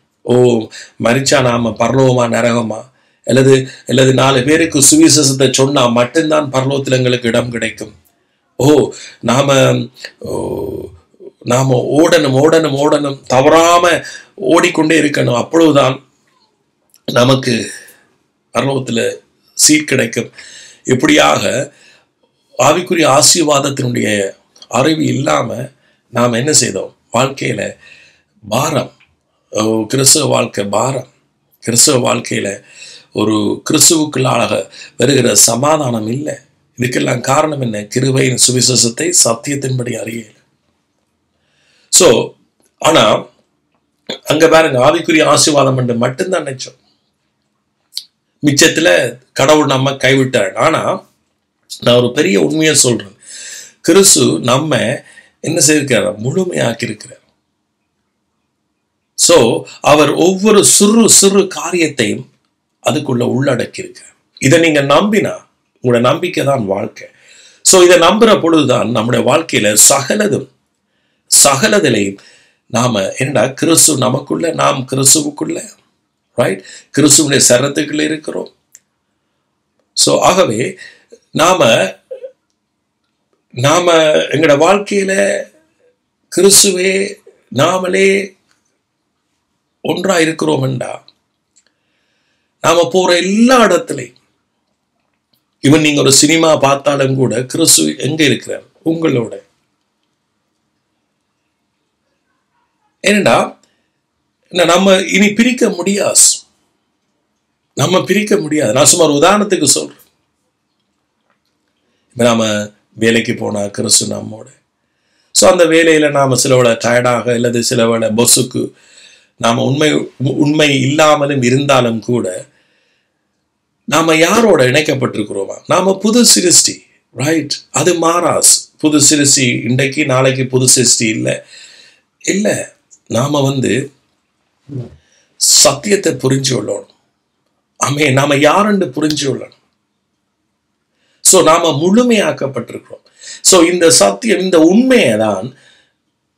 மரிச்சா நாம பரலோகமா நரகமா, அல்லது 4 பேருக்கு சுவிசேஷத்தை சொன்னா மட்டும்தான் பரலோகத்தில் எங்களுக்கு இடம் கிடைக்கும். நாம ஓடணும், தவறாம ஓடிக்கொண்டே இருக்கணும், அப்பொழுதுதான் நமக்கு பரலோகத்தில் சீட் கிடைக்கும். இப்படியாக ஆவிக்குரிய ஆசீர்வாதத்தினுடைய அறிவு இல்லாம நாம் என்ன செய்தோம்? வாழ்க்கையில பாரம், கிறிஸ்தவ வாழ்க்கை பாரம். கிறிஸ்தவ வாழ்க்கையில ஒரு கிறிஸ்துவுக்குள்ளாக வருகிற சமாதானம் இல்லை. இதுக்கெல்லாம் காரணம் என்ன? கிருபையின் சுவிசேஷத்தை சத்தியத்தின்படி அறியல. சோ ஆனா அங்க பாருங்க, ஆவிக்குரிய ஆசீர்வாதம் என்று மட்டும்தான் நினைச்சோம். மிச்சத்துல கடவுள் நம்ம கைவிட்டார். ஆனா நான் ஒரு பெரிய உண்மையை சொல்றேன், கிறிஸ்து நம்ம என்ன செய்திருக்கிறார்? முழுமையாக்கி இருக்கிறார். சோ அவர் ஒவ்வொரு சிறு காரியத்தையும் அதுக்குள்ள உள்ளடக்கி இருக்கிறார். இதை நீங்க நம்பினா, உங்களோட நம்பிக்கை தான் வாழ்க்கை. ஸோ இதை நம்புற பொழுதுதான் நம்முடைய வாழ்க்கையில சகலதிலே நாம என்னடா கிறிஸ்து நமக்குள்ள, நாம் கிறிஸ்துவுக்குள்ள, ரைட், கிறிஸ்துவுடைய சரத்துக்குள்ள இருக்கிறோம். ஸோ ஆகவே நாம எங்களோட வாழ்க்கையில கிறிஸ்துவே நாமளே ஒன்றா இருக்கிறோம் என்றா நாம போற எல்லா இடத்துலையும், இவன் நீங்க ஒரு சினிமா பார்த்தாலும் கூட கிறிஸ்து எங்க இருக்கிறார்? உங்களோட. ஏனண்டா நம்ம இனி பிரிக்க முடியாது. நான் சும்மா ஒரு உதாரணத்துக்கு சொல்றேன். இப்ப நாம வேலைக்கு போனா கிறிஸ்து நம்மோட. ஸோ அந்த வேலையில நாம சிலவேளை டயர்டாக அல்லது சிலவேளை பொஸ்ஸுக்கு நாம உண்மை இல்லாமலும் இருந்தாலும் கூட நாம யாரோட இணைக்கப்பட்டிருக்கிறோமா? நாம புது சிருஷ்டி, ரைட்? அது மாறாஸ். புது சிருஷ்டி இன்றைக்கு நாளைக்கு புது சிருஷ்டி இல்லை. நாம சத்தியத்தை புரிஞ்சு கொள்ளணும். ஆமே, நாம யாருன்னு புரிஞ்சு கொள்ளணும். ஸோ நாம முழுமையாக்கப்பட்டிருக்கிறோம். ஸோ இந்த சத்தியம், இந்த உண்மையை தான்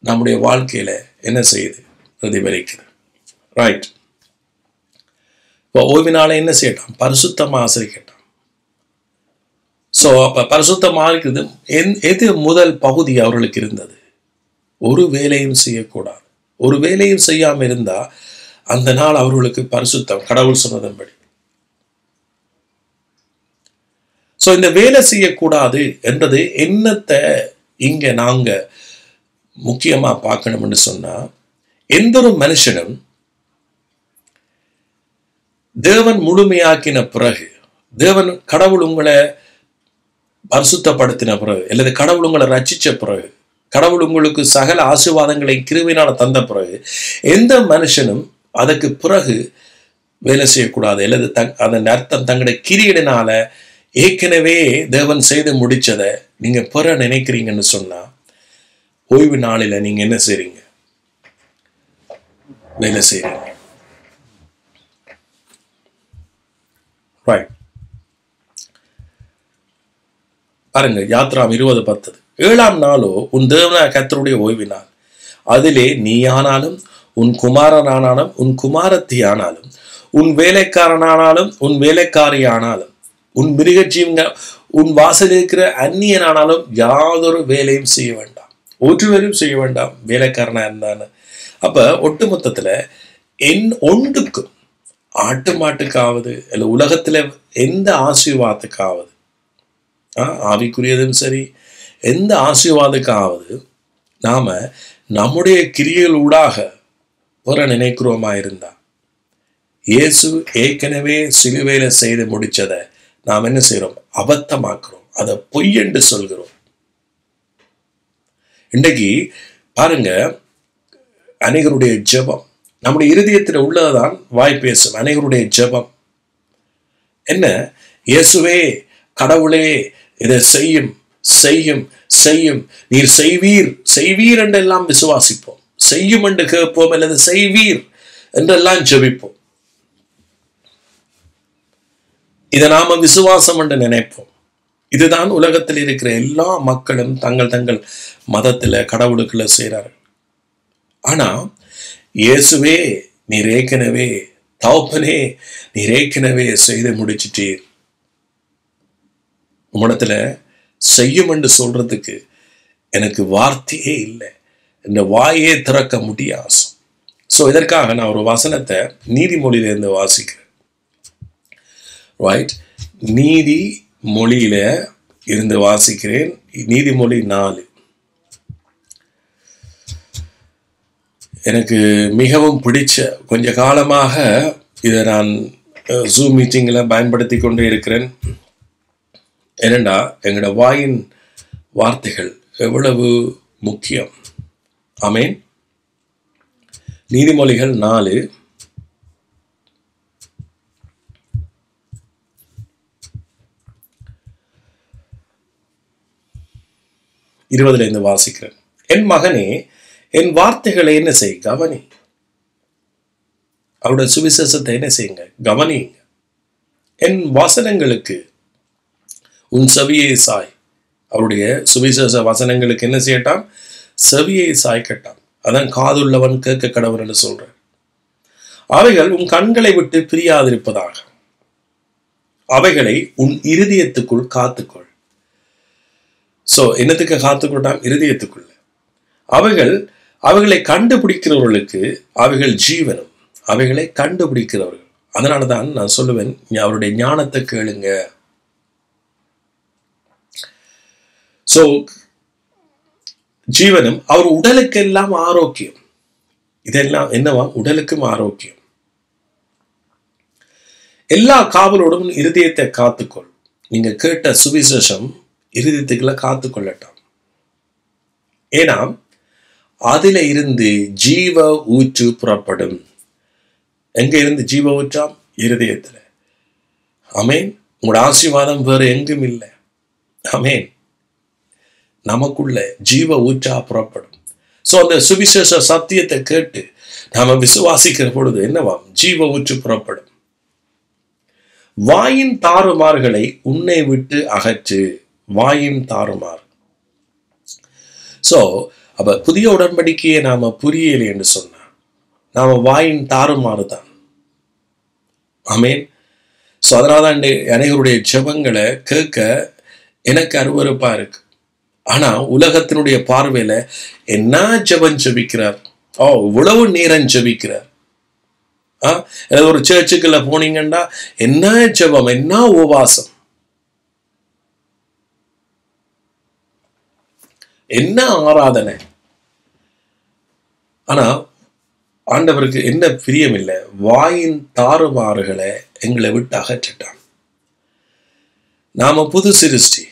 நம்முடைய வாழ்க்கையில என்ன செய்யுது? பிரதிபலிக்குது, ரைட்? இப்போ ஓய்வினால என்ன செய்யட்டான்? பரிசுத்தமா ஆசரிக்கட்டான். ஸோ அப்ப பரிசுத்தமா இருக்கிறது எது முதல் பகுதி அவர்களுக்கு இருந்தது? ஒரு வேலையும் செய்யக்கூடாது. ஒரு வேலையும் செய்யாம இருந்தா அந்த நாள் அவர்களுக்கு பரிசுத்தம், கடவுள் சொன்னதன்படி. ஸோ இந்த வேலை செய்யக்கூடாது என்றது என்னத்தை இங்க நாங்க முக்கியமா பார்க்கணும்னு சொன்னா, எந்த ஒரு மனுஷனும் தேவன் முழுமையாக்கின பிறகு, கடவுள் உங்களை பரிசுத்தப்படுத்தின பிறகு, அல்லது கடவுள் உங்களை ரட்சிச்ச பிறகு, கடவுள் உங்களுக்கு சகல ஆசீர்வாதங்களை கிருபையினால தந்த பிறகு, எந்த மனுஷனும் அதுக்கு பிறகு வேலை செய்யக்கூடாது. அல்லது அதன் அர்த்தம் தங்களுடைய கிரியையினால ஏற்கனவே தேவன் செய்து முடிச்சதை நீங்க பெற நினைக்கிறீங்கன்னு சொன்னா, ஓய்வு நாளில நீங்க என்ன செய்றீங்க? வேலை செய்றீங்க, ரைட்? பாருங்க, யாத்ராம் 20:10. 7ஆம் நாளோ உன் தேவனாகிய கர்த்தருடைய ஓய்வினாள். அதிலே நீ ஆனாலும், உன் குமாரனானாலும், உன் குமாரத்தி ஆனாலும், உன் வேலைக்காரனானாலும், உன் வேலைக்காரி ஆனாலும், உன் மிருகஜீவங்க, உன் வாசலில் இருக்கிற அந்நியனானாலும் யாதொரு வேலையும் செய்ய வேண்டாம். ஒருவரும் செய்ய வேண்டாம், வேலைக்காரனா இருந்தான்னு. அப்ப ஒட்டு மொத்தத்துல ஒன்றுக்கும், ஆட்டு மாட்டுக்காவது இல்ல உலகத்துல எந்த ஆசீர்வாதத்துக்காவது, ஆவிக்குரியதும் சரி, எந்த ஆசீர்வாதத்துக்காவது நாம நம்முடைய கிரியைகள் ஊடாக பெற நினைக்கிறோமா இருந்தா, இயேசு ஏற்கனவே சிலுவையில செய்து முடிச்சதை நாம் என்ன செய்யறோம்? அபத்தமாக்குறோம், அதை பொய் என்று சொல்கிறோம். இன்றைக்கு பாருங்க, அநேகருடைய ஜெபம், நம்முடைய இருதயத்தில் உள்ளதுதான் வாய் பேசும். அநேகருடைய ஜெபம் என்ன? இயேசுவே, கடவுளே, இதை செய்யும் செய்யும் செய்யும், நீர் செய்வீர் என்றெல்லாம் விசுவாசிப்போம். செய்யும் என்று கேட்போம், அல்லது செய்வீர் என்றெல்லாம் ஜெபிப்போம். இதை நாம விசுவாசம் என்று நினைப்போம். இதுதான் உலகத்தில் இருக்கிற எல்லா மக்களும் தங்கள் மதத்துல கடவுளுக்குள்ள செய்றார்கள். ஆனா இயேசுவே, நீர் ஏற்கனவே, தகப்பனே, நீர் ஏற்கனவே செய்து முடிச்சிட்டீர். உம்மிடத்துல செய்யும் என்று சொல்றதுக்கு எனக்கு வார்த்தையே இல்லை, இந்த வாயே திறக்க முடியாது. ஸோ இதற்காக நான் ஒரு வசனத்தை நீதிமொழியிலிருந்து வாசிக்கிறேன், ரைட்? நீதிமொழியில இருந்து வாசிக்கிறேன். நீதிமொழி 4 எனக்கு மிகவும் பிடிச்ச, கொஞ்ச காலமாக இதை நான் ஜூம் மீட்டிங்கில் பயன்படுத்தி கொண்டே இருக்கிறேன். ஏனெண்டா எங்களோட வாயின் வார்த்தைகள் எவ்வளவு முக்கியம். ஆமென். நீதிமொழிகள் 4 20 வாசிக்கிறேன். என் மகனே, என் வார்த்தைகளை என்ன செய்? கவனி. அவருடைய சுவிசேஷத்தை என்ன செய்யுங்க? கவனிங்க. என் வசனங்களுக்கு உன் செவியை சாய், அவருடைய சுவிசேஷ வசனங்களுக்கு என்ன செய்யட்டாம்? செவியை சாய்க்கட்டாம். அதான் காதுள்ளவன் கேட்க கடவுள் என்று சொல்றார். அவைகள் உன் கண்களை விட்டு பிரியாதிருப்பதாக, அவைகளை உன் இருதயத்துக்குள் காத்துக்கொள். சோ என்னத்துக்கு காத்துக்கொள்ளாம்? இருதயத்துக்குள்ள. அவைகளை கண்டுபிடிக்கிறவர்களுக்கு அவைகள் ஜீவனும், அவைகளை கண்டுபிடிக்கிறவர்கள். அதனாலதான் நான் சொல்லுவேன், அவருடைய ஞானத்தை கேளுங்க. சோ ஜீவனும் அவர் உடலுக்கெல்லாம் ஆரோக்கியம். இதெல்லாம் என்னவா? உடலுக்கும் ஆரோக்கியம். எல்லா காவலோடும் இருதயத்தை காத்துக்கொள். நீங்க கேட்ட சுவிசேஷம் இருதயத்துக்குள்ள காத்துக்கொள்ளட்டாம். ஏன்னா அதில இருந்து ஜீவ ஊற்று புறப்படும். எங்க இருந்து ஜீவ ஊற்றாம்? இருதயத்துல. ஆமேன். உங்களோட ஆசீர்வாதம் வேறு எங்கும் இல்லை. ஆமேன். நமக்குள்ள ஜீவ ஊற்றா புறப்படும். சோ அந்த சுவிசேஷ சத்தியத்தை கேட்டு நாம விசுவாசிக்கிற பொழுது என்னவாம்? ஜீவ ஊற்று புறப்படும். வாயின் தாறுமாறுகளை உன்னை விட்டு அகற்று. வாயின் தாறுமாறு. சோ அப்ப புதிய உடன்படிக்கையை நாம புரியலை என்று சொன்னா நாம வாயின் தாறுமாறு தான். ஆமேன். சோ அதனாலதான் அனைவருடைய ஜெபங்களை கேட்க எனக்கு அருவருப்பா இருக்கு. ஆனா உலகத்தினுடைய பார்வையில என்ன ஜெபம் ஜெபிக்கிறார், இவ்வளவு நேரம் ஜெபிக்கிறார். ஒரு சர்ச்சுக்குள்ள போனீங்கன்னா என்ன ஜெபம், என்ன உபவாசம், என்ன ஆராதனை. ஆனா ஆண்டவருக்கு என்ன பிரியம் இல்லை? வாயின் தாறுமாறுகளை எங்களை விட்டு அகற்றிட்டான். நாம புது சிருஷ்டி.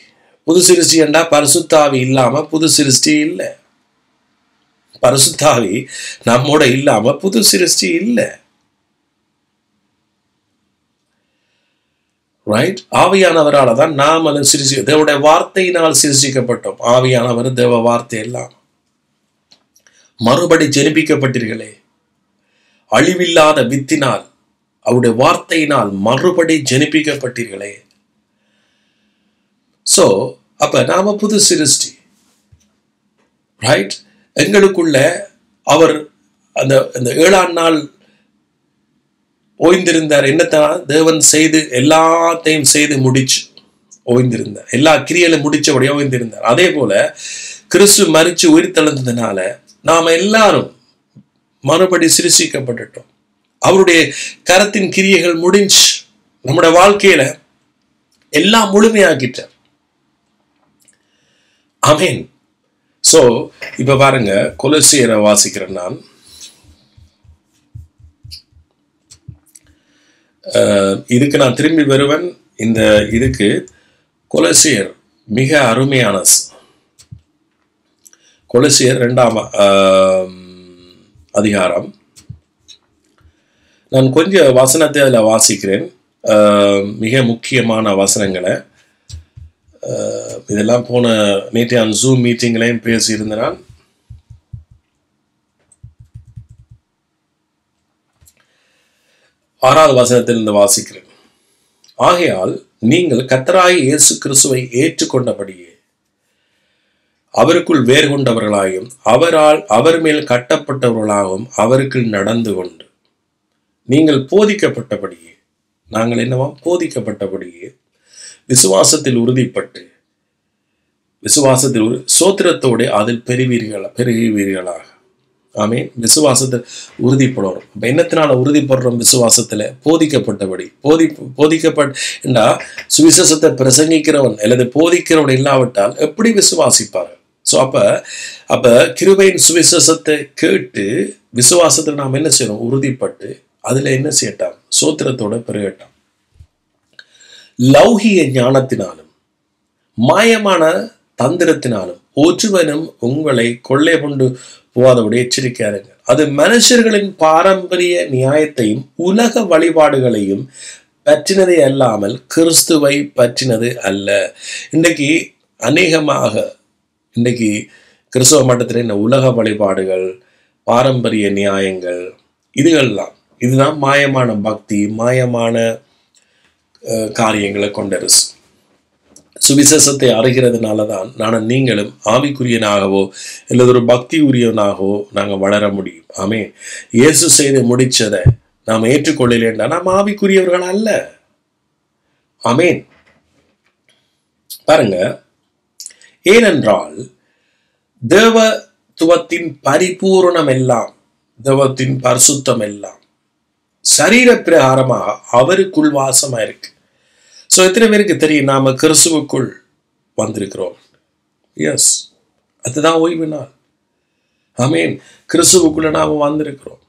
புது சிருஷ்டி என்றா பரிசுத்தாவி இல்லாம புது சிருஷ்டி இல்லை. பரிசுத்தாவி நம்மோட இல்லாம புது சிருஷ்டி இல்லை. ரைட்? ஆவியானவரால் தான் நாம் தேவனுடைய வார்த்தையினால் சிருஷ்டிக்கப்பட்டோம். ஆவியானவர் தேவ வார்த்தை எல்லாம். மறுபடி ஜெனிப்பிக்கப்பட்டீர்களே, அழிவில்லாத வித்தினால் அவருடைய வார்த்தையினால் மறுபடி ஜெனிப்பிக்கப்பட்டீர்களே. சோ அப்ப நாம புது சிருஷ்டி. ரைட்? எங்களுக்குள்ள அவர் அந்த 7ஆம் நாள் ஓய்ந்திருந்தார். என்னத்தான் தேவன் செய்து எல்லாத்தையும் செய்து முடிச்சு ஓய்ந்திருந்தார். எல்லா கிரியைகளும் முடிச்சபடியா ஓய்ந்திருந்தார். அதே போல கிறிஸ்து மரிச்சு உயிர் தெழுந்ததுனால நாம எல்லாரும் மறுபடி சிருஷ்டிக்கப்பட்டுட்டோம். அவருடைய கரத்தின் கிரியைகள் முடிஞ்சு நம்முடைய வாழ்க்கையில எல்லாம் முழுமையாக்கிட்டார். ஆமேன். சோ இப்ப பாருங்க, கொலோசியரை வாசிக்கிறேன் நான். இதுக்கு நான் திரும்பி வருவேன். இந்த இதுக்கு கொலோசியர் மிக அருமையான கொலோசியர் 2ஆம் அதிகாரம். நான் கொஞ்சம் வசனத்தை அதில் வாசிக்கிறேன். மிக முக்கியமான வசனங்களை. இதெல்லாம் போன நேற்றைய ஜூம் மீட்டிங்லையும் பேசியிருந்தேன். 6வது வசனத்திலிருந்து வாசிக்கிறேன். ஆகையால் நீங்கள் கர்த்தராகிய இயேசு கிறிஸ்துவை ஏற்றுக்கொண்டபடியே அவருக்குள் வேறு கொண்டவர்களாயும் அவர் மேல் கட்டப்பட்டவர்களாகவும் அவருக்குள் நடந்து கொண்டு நீங்கள் போதிக்கப்பட்டபடியே, நாங்கள் என்னவா போதிக்கப்பட்டபடியே விசுவாசத்தில் உறுதிப்பட்டு சோத்திரத்தோடு அதில் பெருகுவீர்களாக. ஆமீன். விசுவாசத்தை உறுதிப்படணும். இப்போ என்னத்தினால உறுதிப்படுறோம்? விசுவாசத்தில் போதிக்கப்பட்டபடி. போதிக்கப்பட்டா சுவிசேஷத்தை பிரசங்கிக்கிறவன் அல்லது போதிக்கிறவன் இல்லாவிட்டால் எப்படி விசுவாசிப்பார்கள்? ஸோ அப்ப கிருபையின் சுவிசேஷத்தை கேட்டு விசுவாசத்தில் நாம் என்ன செய்யணும்? உறுதிப்பட்டு அதுல என்ன செய்யட்டாம்? சோத்திரத்தோட பெருகட்டாம். லௌகிய ஞானத்தினாலும் மாயமான தந்திரத்தினாலும் ஒருவனும் உங்களை கொள்ளை கொண்டு போகாதபடி எச்சரிக்கையாருங்க. அது மனுஷர்களின் பாரம்பரிய நியாயத்தையும் உலக வழிபாடுகளையும் பற்றினதே அல்லாமல் கிறிஸ்துவை பற்றினது அல்ல. இன்றைக்கு அநேகமாக கிறிஸ்தவ மட்டத்தில் என்ன உலக வழிபாடுகள், பாரம்பரிய நியாயங்கள், இதுதான் மாயமான பக்தி, மாயமான காரியங்களை கொண்டரசு. சுவிசேஷத்தை அறிகிறதுனால தான் நானும் நீங்களும் ஆவிக்குரியனாகவோ அல்லது ஒரு பக்தி உரியவனாகவோ நாங்கள் வளர முடியும். ஆமென். இயேசு செய்து முடிச்சதை நாம் ஏற்றுக்கொள்ளலேண்டா நாம் ஆவிக்குரியவர்கள் அல்ல. ஆமென். பாருங்க, ஏனென்றால் தேவத்துவத்தின் பரிபூரணம் எல்லாம், தேவத்தின் பரிசுத்தம் எல்லாம் சரீர பிரகாரமாக அவருக்குள் வாசமா இருக்கு. ஸோ எத்தனை பேருக்கு தெரியும் நாம கிறிஸ்துவுக்குள் வந்திருக்கிறோம்? எஸ், அதுதான் ஓய்வு நாள். ஆமீன். கிறிஸ்துவுக்குள்ள நாம வந்திருக்கிறோம்.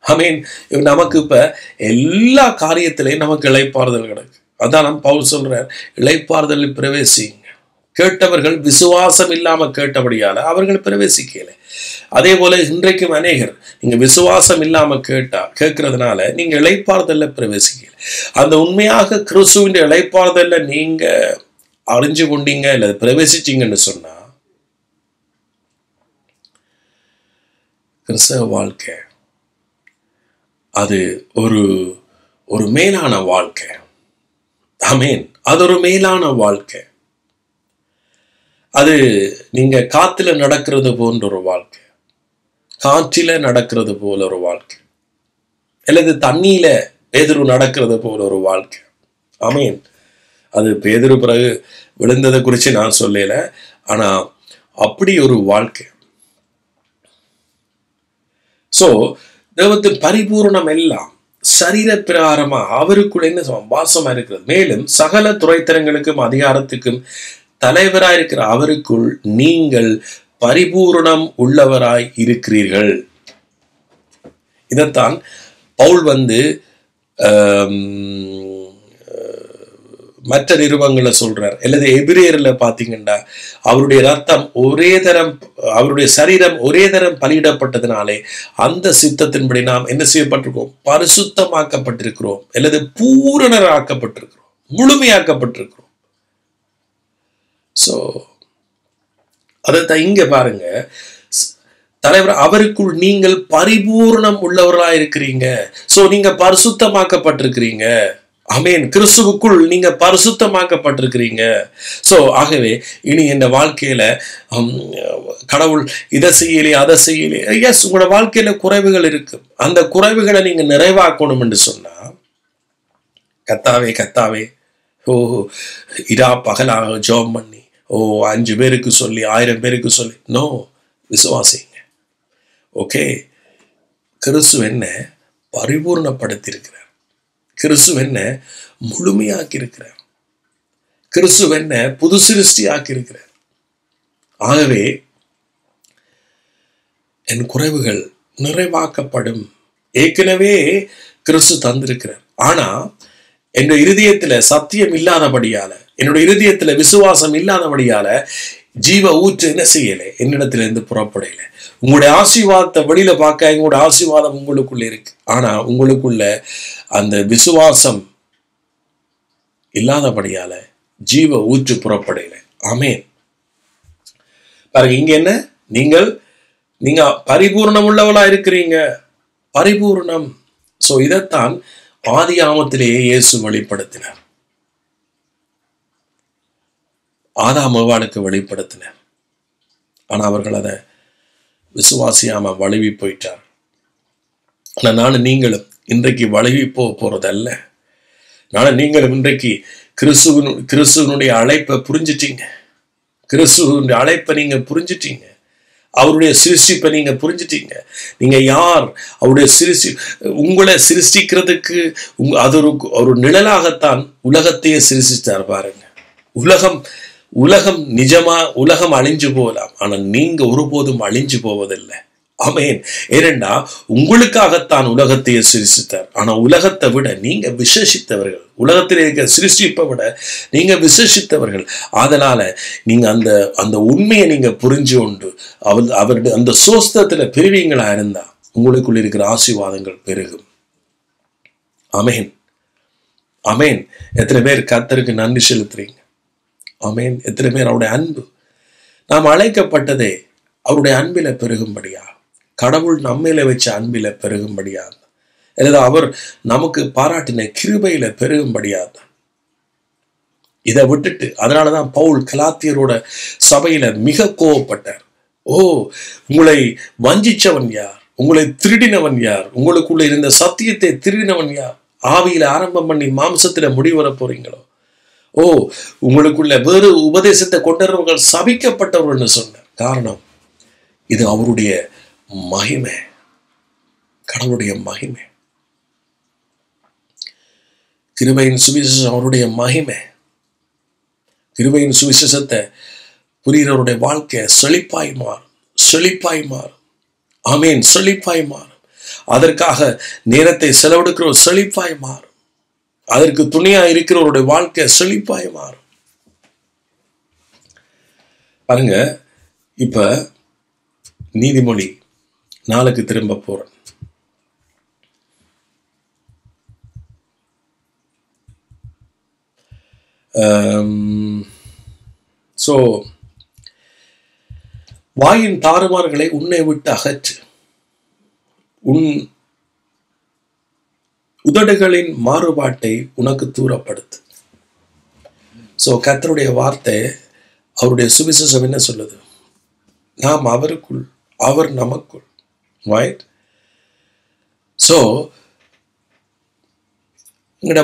ஆமீன். நமக்கு இப்ப எல்லா காரியத்திலையும் நமக்கு இளைப்பாறுதல் கிடக்கு. அதான் நம்ம பவுல் சொல்றார், இளைப்பாறுதலில் பிரவேசிங்க. கேட்டவர்கள் விசுவாசம் இல்லாம கேட்டபடியால அவர்கள் பிரவேசிக்கல. அதே போல இன்றைக்கும் அநேகர் நீங்க விசுவாசம் இல்லாம கேட்கறதுனால நீங்க இளைப்பாறுதல்ல பிரவேசிக்கல. அந்த உண்மையாக கிறிஸ்துவின் இளைப்பாறுதல்ல நீங்க அறிஞ்சு கொண்டீங்க இல்ல பிரவேசிச்சீங்கன்னு சொன்னா கிறிஸ்தவ வாழ்க்கை அது ஒரு மேலான வாழ்க்கை. ஆமேன். அது ஒரு மேலான வாழ்க்கை. அது நீங்க காத்துல நடக்கிறது போன்ற ஒரு வாழ்க்கை, காற்றில நடக்கிறது போல ஒரு வாழ்க்கை, அல்லது தண்ணியில பேதுரு நடக்கிறது போல ஒரு வாழ்க்கை. ஆமேன். அது பேதுரு பிறகு விழுந்ததை குறித்து நான் சொல்லல, ஆனா அப்படி ஒரு வாழ்க்கை. சோ தேவத்தின் பரிபூர்ணம் எல்லாம் சரீர பிரகாரமா அவருக்குள்ள என்ன வாசமா இருக்கிறது. மேலும் சகல துறைத்தரங்களுக்கும் அதிகாரத்துக்கும் தலைவராய் இருக்கிற அவருக்குள் நீங்கள் பரிபூரணம் உள்ளவராய் இருக்கிறீர்கள். இதைத்தான் பவுல் மற்ற நிருபங்களை சொல்றார். அல்லது எபிரேயர்ல பாத்தீங்கன்னா அவருடைய ரத்தம் அவருடைய சரீரம் ஒரே தரம் பலியிடப்பட்டதுனாலே அந்த சித்தத்தின்படி நாம் என்ன செய்யப்பட்டிருக்கோம்? பரிசுத்தமாக்கப்பட்டிருக்கிறோம், அல்லது பூரணராக்கப்பட்டிருக்கிறோம், முழுமையாக்கப்பட்டிருக்கிறோம். சோ அதைத்தான் இங்க பாருங்க, தலைவர் அவருக்குள் நீங்கள் பரிபூர்ணம் உள்ளவர்களா இருக்கிறீங்க. சோ நீங்க பரிசுத்தமாக்கப்பட்டிருக்கிறீங்க. ஆமென். கிறிஸ்துவுக்குள் நீங்க பரிசுத்தமாக்கப்பட்டிருக்கிறீங்க. சோ ஆகவே இனி இந்த வாழ்க்கையில கடவுள் இதை செய்யலே அதை செய்யலே, எஸ், உங்களோட வாழ்க்கையில குறைவுகள் இருக்கு. அந்த குறைவுகளை நீங்க நிறைவாக்கணும் என்று சொன்னா கத்தாவே கத்தாவே இதா பகலாக ஜோம் பண்ணி 5 பேருக்கு சொல்லி 1000 பேருக்கு சொல்லி நோ, விசுவாசிங்க. ஓகே, கிறிஸ்து என்ன பரிபூர்ணப்படுத்தி இருக்கிறார், கிறிஸ்து என்ன முழுமையாக்கி இருக்கிறார், கிறிஸ்து என்ன புது சிருஷ்டி ஆக்கி இருக்கிறார். ஆகவே என் குறைவுகள் நிறைவாக்கப்படும். ஏற்கனவே கிறிஸ்து தந்திருக்கிறார். ஆனா என்னுடைய இருதயத்துல சத்தியம் இல்லாதபடியால, என்னுடைய இருதயத்துல விசுவாசம் இல்லாதபடியால ஜீவ ஊற்று என்ன செய்யல, என்னிடத்துல இருந்து புறப்படையில. உங்களுடைய ஆசீர்வாதத்தை வெளியில பார்க்க உங்களுடைய ஆசீர்வாதம் உங்களுக்குள்ள இருக்கு. ஆனா உங்களுக்குள்ள அந்த விசுவாசம் இல்லாதபடியால ஜீவ ஊற்று புறப்படையில. ஆமென். பாருங்க, இங்க என்ன, நீங்க பரிபூர்ணம் உள்ளவளா இருக்கிறீங்க. பரிபூர்ணம். சோ இதைத்தான் ஆதி ஆமத்திலேயே இயேசு வெளிப்படுத்தினார். ஆதாம் ஏவாளுக்கு வெளிப்படுத்தினார். ஆனா அவர்கள் அதை விசுவாசியாம வழுவி போயிட்டார். ஆனா நானும் நீங்களும் இன்றைக்கு வழுவி போறதல்ல. நானும் நீங்களும் இன்றைக்கு கிறிஸ்துவனுடைய அழைப்பை புரிஞ்சிட்டீங்க. கிறிஸ்துவனுடைய அழைப்பை நீங்க புரிஞ்சிட்டீங்க. அவருடைய சிருஷ்டிப்பை நீங்க புரிஞ்சிட்டீங்க. நீங்க யார்? அவருடைய உங்களை சிருஷ்டிக்கிறதுக்கு அது ஒரு நிழலாகத்தான் உலகத்தையே சிருஷ்டித்தார். பாருங்க, உலகம் நிஜமா உலகம் அழிஞ்சு போகலாம், ஆனா நீங்க ஒருபோதும் அழிஞ்சு போவதில்லை. ஆமென். ஏனென்றா உங்களுக்காகத்தான் உலகத்தையே சிருஷ்டித்தார். ஆனா உலகத்தை விட நீங்க விசேஷித்தவர்கள். உலகத்தில் இருக்கிற சிருஷ்டிப்பை விட நீங்க விசேஷித்தவர்கள். அதனால நீங்க அந்த உண்மையை நீங்க புரிஞ்சு கொண்டு அவருடைய அந்த சோஸ்தத்துல பெறுவீங்களா இருந்தா உங்களுக்குள்ள இருக்கிற ஆசீர்வாதங்கள் பெருகும். ஆமென். ஆமென். எத்தனை பேர் கர்த்தருக்கு நன்றி செலுத்துறீங்க? ஆமென். எத்தனை பேர் அவருடைய அன்பு, நாம் அழைக்கப்பட்டதே அவருடைய அன்பில பெருகும்படியா, கடவுள் நம்மையில வச்ச அன்பில பெருகும்படியா, அல்லது அவர் நமக்கு பாராட்டின கிருபையில பெருகும்படியா தான். இதை விட்டுட்டு, அதனாலதான் பவுல் கலாத்தியரோட சபையில மிக கோவப்பட்டார். ஓ, உங்களை வஞ்சிச்சவன் யார்? உங்களை திருடினவன் யார்? உங்களுக்குள்ள இருந்த சத்தியத்தை திருடினவன் யார்? ஆவியில ஆரம்பம் பண்ணி மாம்சத்துல முடிவர போறீங்களோ? ஓ, உங்களுக்குள்ள வேறு உபதேசத்தை கொண்டவர்கள் சபிக்கப்பட்டவர்கள் சொன்னார். காரணம், இது அவருடைய மகிமை, கடவுளுடைய மகிமை. கிருபையின் சுவிசேஷம் அவருடைய மகிமை. கிருபையின் சுவிசேஷத்தை புரிகிறவருடைய வாழ்க்கை செழிப்பாய் மாறும், செழிப்பாய் மாறும். ஆமேன், செழிப்பாய் மாறும். அதற்காக நேரத்தை செலவெடுக்கிற செழிப்பாய் மாறும். அதற்கு துணையா இருக்கிறவருடைய வாழ்க்கை செழிப்பாய் மாறும். பாருங்க, இப்ப நீதிமொழி 4க்கு திரும்ப போறேன். வாயின் தாறுமாறுகளை உன்னை விட்டு அகற்று, உன் உதடுகளின் மாறுபாட்டை உனக்கு தூரப்படுத்து. கர்த்தருடைய வார்த்தை, அவருடைய சுவிசேஷம் என்ன சொல்லுது? நாம் அவருக்குள், அவர் நமக்குள். ரைட்? எங்களோட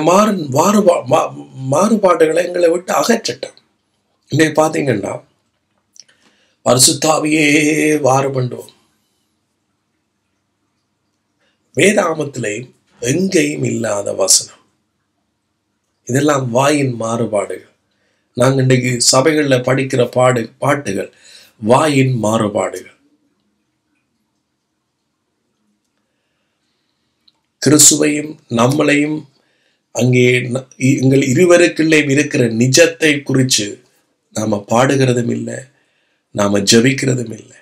மாறுபாடுகளை எங்களை விட்டு அகற்றட்டும். இன்னைக்கு பார்த்தீங்கன்னா பரிசுத்தாவியே வாறுபண்டோம். வேதாகமத்திலேயும் எங்கேயும் இல்லாத வசனம். இதெல்லாம் வாயின் மாறுபாடுகள். நாங்கள் இன்றைக்கு சபைகளில் படிக்கிற பாட்டுகள் வாயின் மாறுபாடுகள். கிறிஸ்துவையும் நம்மளையும் அங்கே எங்கள் இருவருக்குள்ளே இருக்கிற நிஜத்தை குறித்து நாம பாடுகிறதும் இல்லை, நாம ஜெபிக்கிறதும் இல்லை.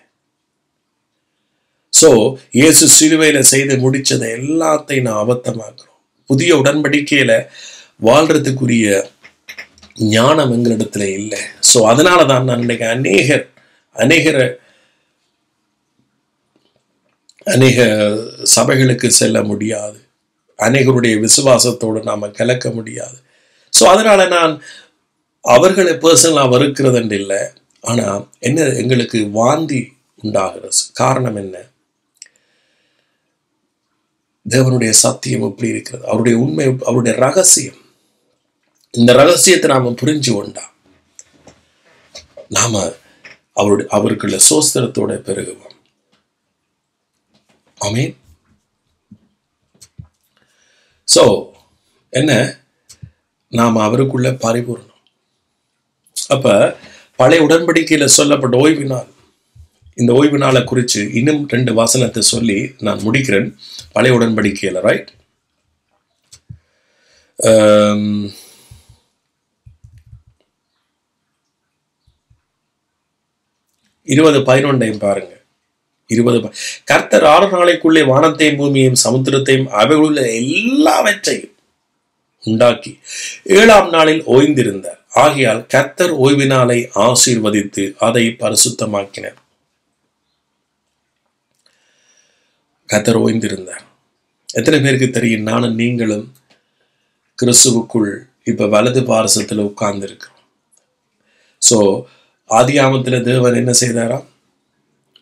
இயேசு சிலுவையில செய்து முடிச்சதை எல்லாத்தையும் நான் அபத்தமாக்குறோம். புதிய உடன்படிக்கையில வாழ்றதுக்குரிய ஞானம் எங்களிடத்துல இல்லை. அதனாலதான் நான் இன்னைக்கு அநேக சபைகளுக்கு செல்ல முடியாது, அநேகருடைய விசுவாசத்தோடு நாம கலக்க முடியாது. அதனால நான் அவர்களை பர்சனலா வெறுக்கிறது இல்லை. ஆனா என்ன, எங்களுக்கு வாந்தி உண்டாகிறது. காரணம் என்ன? தேவனுடைய சத்தியம் எப்படி இருக்கிறது, அவருடைய உண்மை, அவருடைய ரகசியம். இந்த ரகசியத்தை நாம புரிஞ்சு கொண்டா நாம அவருக்குள்ள சோஸ்திரத்தோட பெருகுவோம். ஆமென். என்ன, நாம அவருக்குள்ள பரிபூர்ணம். அப்ப பழைய உடன்படிக்கையில சொல்லப்பட்ட ஓய்வு நாள், இந்த ஓய்வு நாளை குறித்து இன்னும் 2 வசனத்தை சொல்லி நான் முடிக்கிறேன். பழைய உடன்படிக்கையில ரைட், 20:11 பாருங்க. 20 கர்த்தர் 6 நாளைக்குள்ளே வானத்தையும் பூமியையும் சமுத்திரத்தையும் அவைகளுள்ள எல்லாவற்றையும் உண்டாக்கி 7ஆம் நாளில் ஓய்ந்திருந்தார். ஆகையால் கர்த்தர் ஓய்வு நாளை ஆசீர்வதித்து அதை பரிசுத்தமாக்கினார். கர்த்தர் ஓய்ந்திருந்தார். எத்தனை பேருக்கு தெரியும்? நானும் நீங்களும் கிறிஸ்துவுக்குள் இப்ப வலது பாரசத்துல உட்கார்ந்து இருக்கிறோம். ஆதியாமத்துல தேவன் என்ன செய்தாராம்?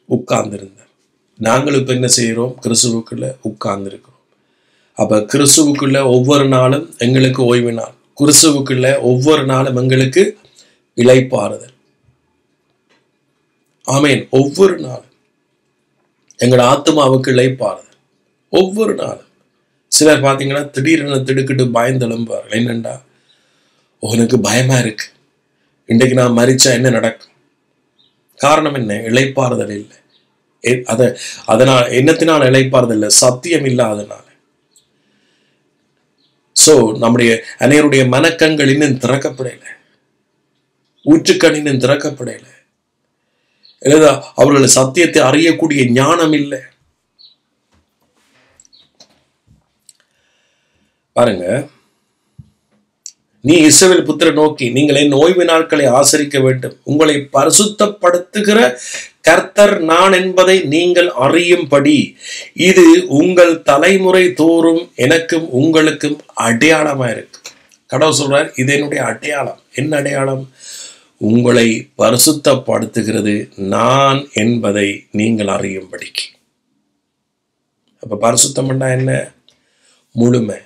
உட்கார்ந்திருந்தார். நாங்களும் இப்ப என்ன செய்யறோம்? கிறிஸ்துவுக்குள்ள உட்கார்ந்து இருக்கிறோம். அப்ப கிறிஸ்துவுக்குள்ள ஒவ்வொரு நாளும் எங்களுக்கு ஓய்வு நாள், கிறிஸ்துவுக்குள்ள ஒவ்வொரு நாளும் எங்களுக்கு இளைப்பாறுதல். ஆமேன். ஒவ்வொரு நாளும் எங்களோட ஆத்மாவுக்கு இளைப்பாறுதல் ஒவ்வொரு நாளும். சிலர் பார்த்தீங்கன்னா திடீரென திடுக்கிட்டு பயந்தெழும்பார்கள். என்னண்டா, உனக்கு பயமா இருக்கு, இன்றைக்கு நான் மரிச்சா என்ன நடக்கும்? காரணம் என்ன? இளைப்பாறுதல் இல்லை. அதனால் என்னத்தினால் இளைப்பாறுதல் இல்லை? சத்தியம் இல்லாதனால. நம்முடைய அனைவருடைய மனக்கண்கள் இன்னும் திறக்கப்படையில, ஊற்றுக்கண் இன்னும் திறக்கப்படையில. அவர்கள் சத்தியத்தை அறியக்கூடிய ஞானம் இல்லை. பாருங்க, நீ இஸ்ரவேல் புத்திர நோக்கி, நீங்கள் என் ஓய்வு நாட்களை ஆசரிக்க வேண்டும், உங்களை பரிசுத்தப்படுத்துகிற கர்த்தர் நான் என்பதை நீங்கள் அறியும்படி இது உங்கள் தலைமுறை தோறும் எனக்கும் உங்களுக்கும் அடையாளமா இருக்கு. கடவுள் சொல்றார், இது என்னுடைய அடையாளம். என்ன அடையாளம்? உங்களை பரிசுத்தப்படுத்துகிறது நான் என்பதை நீங்கள் அறியும்படிக்கு. அப்ப பரிசுத்தம் என்ன? முழுமை.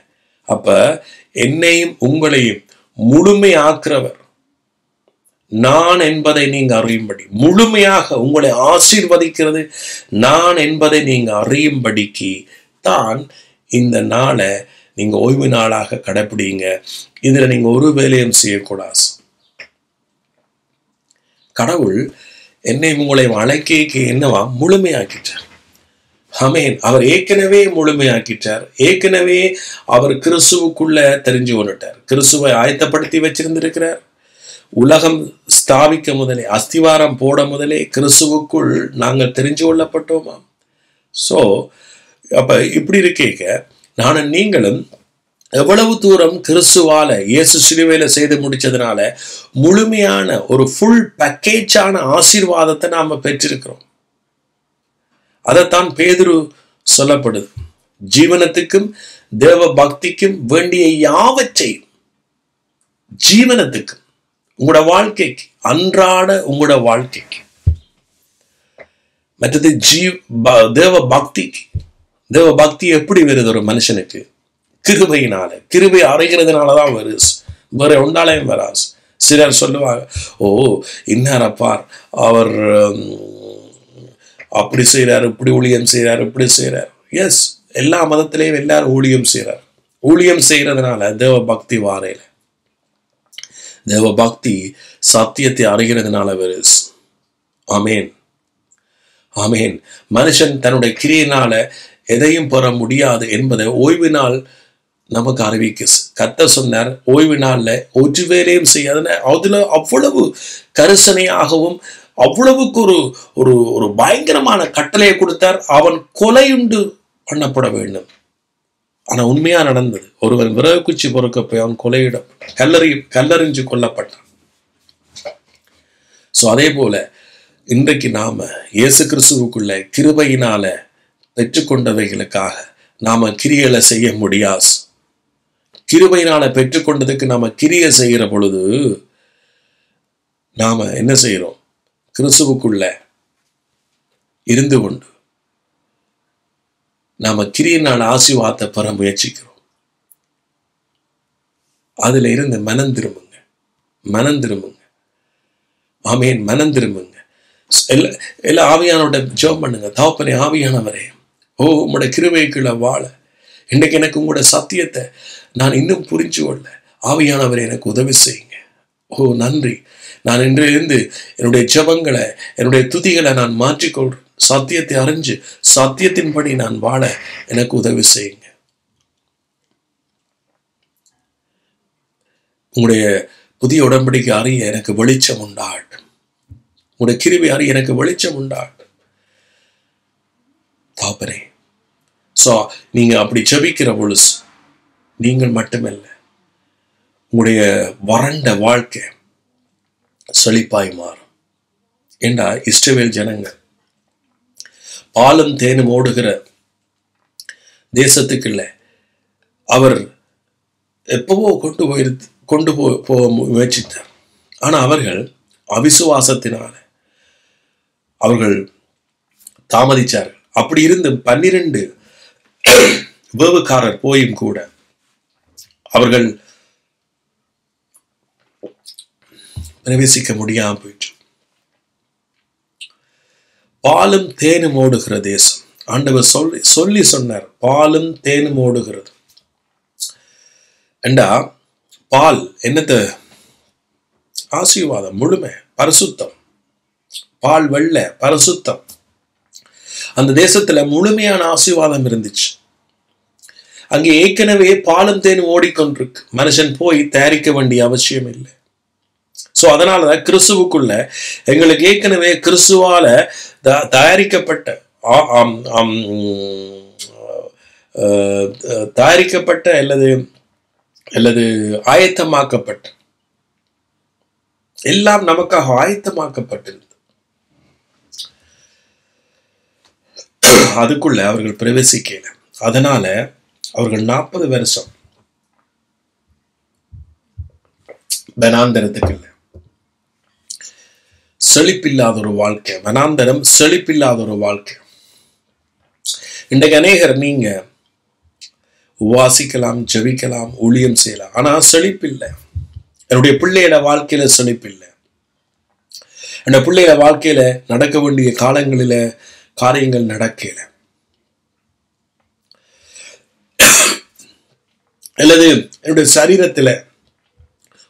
அப்ப என்னையும் உங்களையும் முழுமையாக்குறவர் நான் என்பதை நீங்க அறியும்படி, முழுமையாக உங்களை ஆசீர்வதிக்கிறது நான் என்பதை நீங்க அறியும்படிக்கு தான் இந்த நாளை நீங்க ஓய்வு நாளாக கடைப்பிடிங்க. இதுல நீங்க ஒரு வேலையும் செய்யக்கூடாது. கடவுள் என்னை உங்களை அழைக்க என்னவா முழுமையாக்கிட்டார். ஆமென். அவர் ஏற்கனவே முழுமையாக்கிட்டார். ஏற்கனவே அவர் கிறிஸ்துவுக்குள்ள தெரிஞ்சு கொண்டுட்டார். கிறிஸ்துவை ஆயத்தப்படுத்தி வச்சிருந்திருக்கிறார். உலகம் ஸ்தாபிக்க முதலே, அஸ்திவாரம் போட முதலே கிறிஸ்துவுக்குள் நாங்கள் தெரிஞ்சு கொள்ளப்பட்டோமா? ஸோ அப்ப இப்படி இருக்கேக்க நானும் நீங்களும் எவ்வளவு தூரம் கிறிஸ்துவால இயேசு சிலுவையில செய்து முடிச்சதுனால முழுமையான ஒரு ஃபுல் பேக்கேஜான ஆசீர்வாதத்தை நாம பெற்றிருக்கிறோம். அதைத்தான் பேதுரு சொல்லப்படுது. ஜீவனத்துக்கும் தேவ பக்திக்கும் வேண்டிய யாவற்றையும், ஜீவனத்துக்கும் உங்களோட வாழ்க்கைக்கு, அன்றாட உங்களோட வாழ்க்கைக்கு, மற்றது தேவ பக்திக்கு. தேவ பக்தி எப்படி வருது ஒரு மனுஷனுக்கு? கிருபையினால. கிருபை அறைகிறதுனாலதான் வருது, வேற ஒன்றாலையும் வராது. சிலர் சொல்லுவாங்க, ஓ இன்னாரப்பார் அவர் அப்படி செய்யறாரு, இப்படி ஊழியம் செய்யறாரு, இப்படி செய்யறாரு. எஸ், எல்லா மதத்திலையும் எல்லாரும் ஊழியம் செய்யறாரு. ஊழியம் செய்யறதுனால தேவ பக்தி வாரையில. தேவ பக்தி சத்தியத்தை அறிகிறதுனால வருது. ஆமேன், ஆமேன். மனுஷன் தன்னுடைய கிரியையினால எதையும் பெற முடியாது என்பதை ஓய்வு நாள் நமக்கு அறிவிக்கு. கர்த்தர் சொன்னார், ஓய்வு நாள்ல ஒரு வேலையும் செய்யாத. அதுல அவ்வளவு கரிசனையாகவும் அவ்வளவுக்கு ஒரு ஒரு ஒரு பயங்கரமான கட்டளையை கொடுத்தார். அவன் கொலையுண்டு பண்ணப்பட வேண்டும். ஆனா உண்மையா நடந்தது. ஒருவன் விறகு குச்சி பொறுக்க போய் அவன் கொலையிடம் கல்லறிஞ்சு கொல்லப்பட்டான். சோ அதே போல இன்றைக்கு நாம இயேசு கிறிஸ்துவுக்குள்ள கிருபையினால பெற்றுக்கொண்டவைகளுக்காக நாம கிரியைகளை செய்ய முடியாது. கிருபையினால பெற்றுக்கொண்டதுக்கு நாம கிரியை செய்கிற பொழுது நாம என்ன செய்யறோம்? கிறிஸ்துவுக்குள்ள இருந்து கொண்டு நாம கிரியினால் ஆசீர்வாதத்தை பெற முயற்சிக்கிறோம். அதுல இருந்து மனம் திரும்புங்க, மனம் திரும்புங்க. ஆமேன், மனம் திரும்புங்க. எல்லா ஆவியானோட ஜெபம் பண்ணுங்க. தகப்பனே, ஆவியானவரே, ஓ உங்களோட கிருபைக்குள்ள வாழ இன்னைக்கு எனக்கு உங்களோட சத்தியத்தை நான் இன்னும் புரிஞ்சு கொள்ள ஆவியானவரை எனக்கு உதவி செய்யுங்க. ஓ நன்றி. நான் இன்றிலிருந்து என்னுடைய ஜெபங்களை, என்னுடைய துதிகளை நான் மாற்றிக்கொள்றேன். சத்தியத்தை அறிஞ்சு சத்தியத்தின்படி நான் வாழ எனக்கு உதவி செய்யுங்க. உங்களுடைய புதிய உடன்படிக்கை அறிய எனக்கு வெளிச்சம் உண்டாகட்டும். உங்களுடைய கிருபை அறிய எனக்கு வெளிச்சம் உண்டாகட்டும் தாப்பரே. சோ நீங்க அப்படி ஜெபிக்கிற பொழுது நீங்கள் மட்டுமல்ல, உங்களுடைய வறண்ட வாழ்க்கை செழிப்பாய் மாறும். ஏண்டா இஸ்ரவேல் ஜனங்கள் பாலும் தேனும் ஓடுகிற தேசத்துக்கு இல்லை, அவர் எப்பவோ கொண்டு போக முயற்சித்தார். ஆனா அவர்கள் அவிசுவாசத்தினால அவர்கள் தாமதிச்சார்கள். அப்படி இருந்து 12 வேவுக்காரர் போயும் கூட அவர்கள் பிரவேசிக்க முடியாம போயிற்று. பாலும் தேனும் ஓடுகிற தேசம். ஆண்டவர் சொல்லி சொன்னார், பாலும் தேனும் ஓடுகிறது. ஏண்டா பால் என்னத்த? ஆசீர்வாதம், முழுமை, பரிசுத்தம். பால் வெள்ளை, பரிசுத்தம். அந்த தேசத்துல முழுமையான ஆசீர்வாதம் இருந்துச்சு. அங்கே ஏற்கனவே பாலும் தேனும் ஓடிக்கொண்டிருக்கு. மனுஷன் போய் தயாரிக்க வேண்டிய அவசியம் இல்லை. சோ அதனாலதான் கிறிஸ்துவுக்குள்ள எங்களுக்கு ஏற்கனவே கிறிஸ்துவால தயாரிக்கப்பட்ட அல்லது ஆயத்தமாக்கப்பட்ட எல்லாம் நமக்காக ஆயத்தமாக்கப்பட்டிருந்தது. அதுக்குள்ள அவர்கள் பிரவேசிக்கல. அதனால அவர்கள் 40 வருஷம் வனாந்தரத்துக்கு இல்லை. செழிப்பில்லாத ஒரு வாழ்க்கை, வனாந்தரம் செழிப்பில்லாத ஒரு வாழ்க்கை. இன்றைக்கு அநேகர் நீங்க உபாசிக்கலாம், ஜெபிக்கலாம், ஊழியம் செய்யலாம், ஆனா செழிப்பில்லை. என்னுடைய பிள்ளையோட வாழ்க்கையில செழிப்பில்லை. அந்த பிள்ளையோட வாழ்க்கையில நடக்க வேண்டிய காலங்களில காரியங்கள் நடக்கல, அல்லது என்னுடைய சரீரத்துல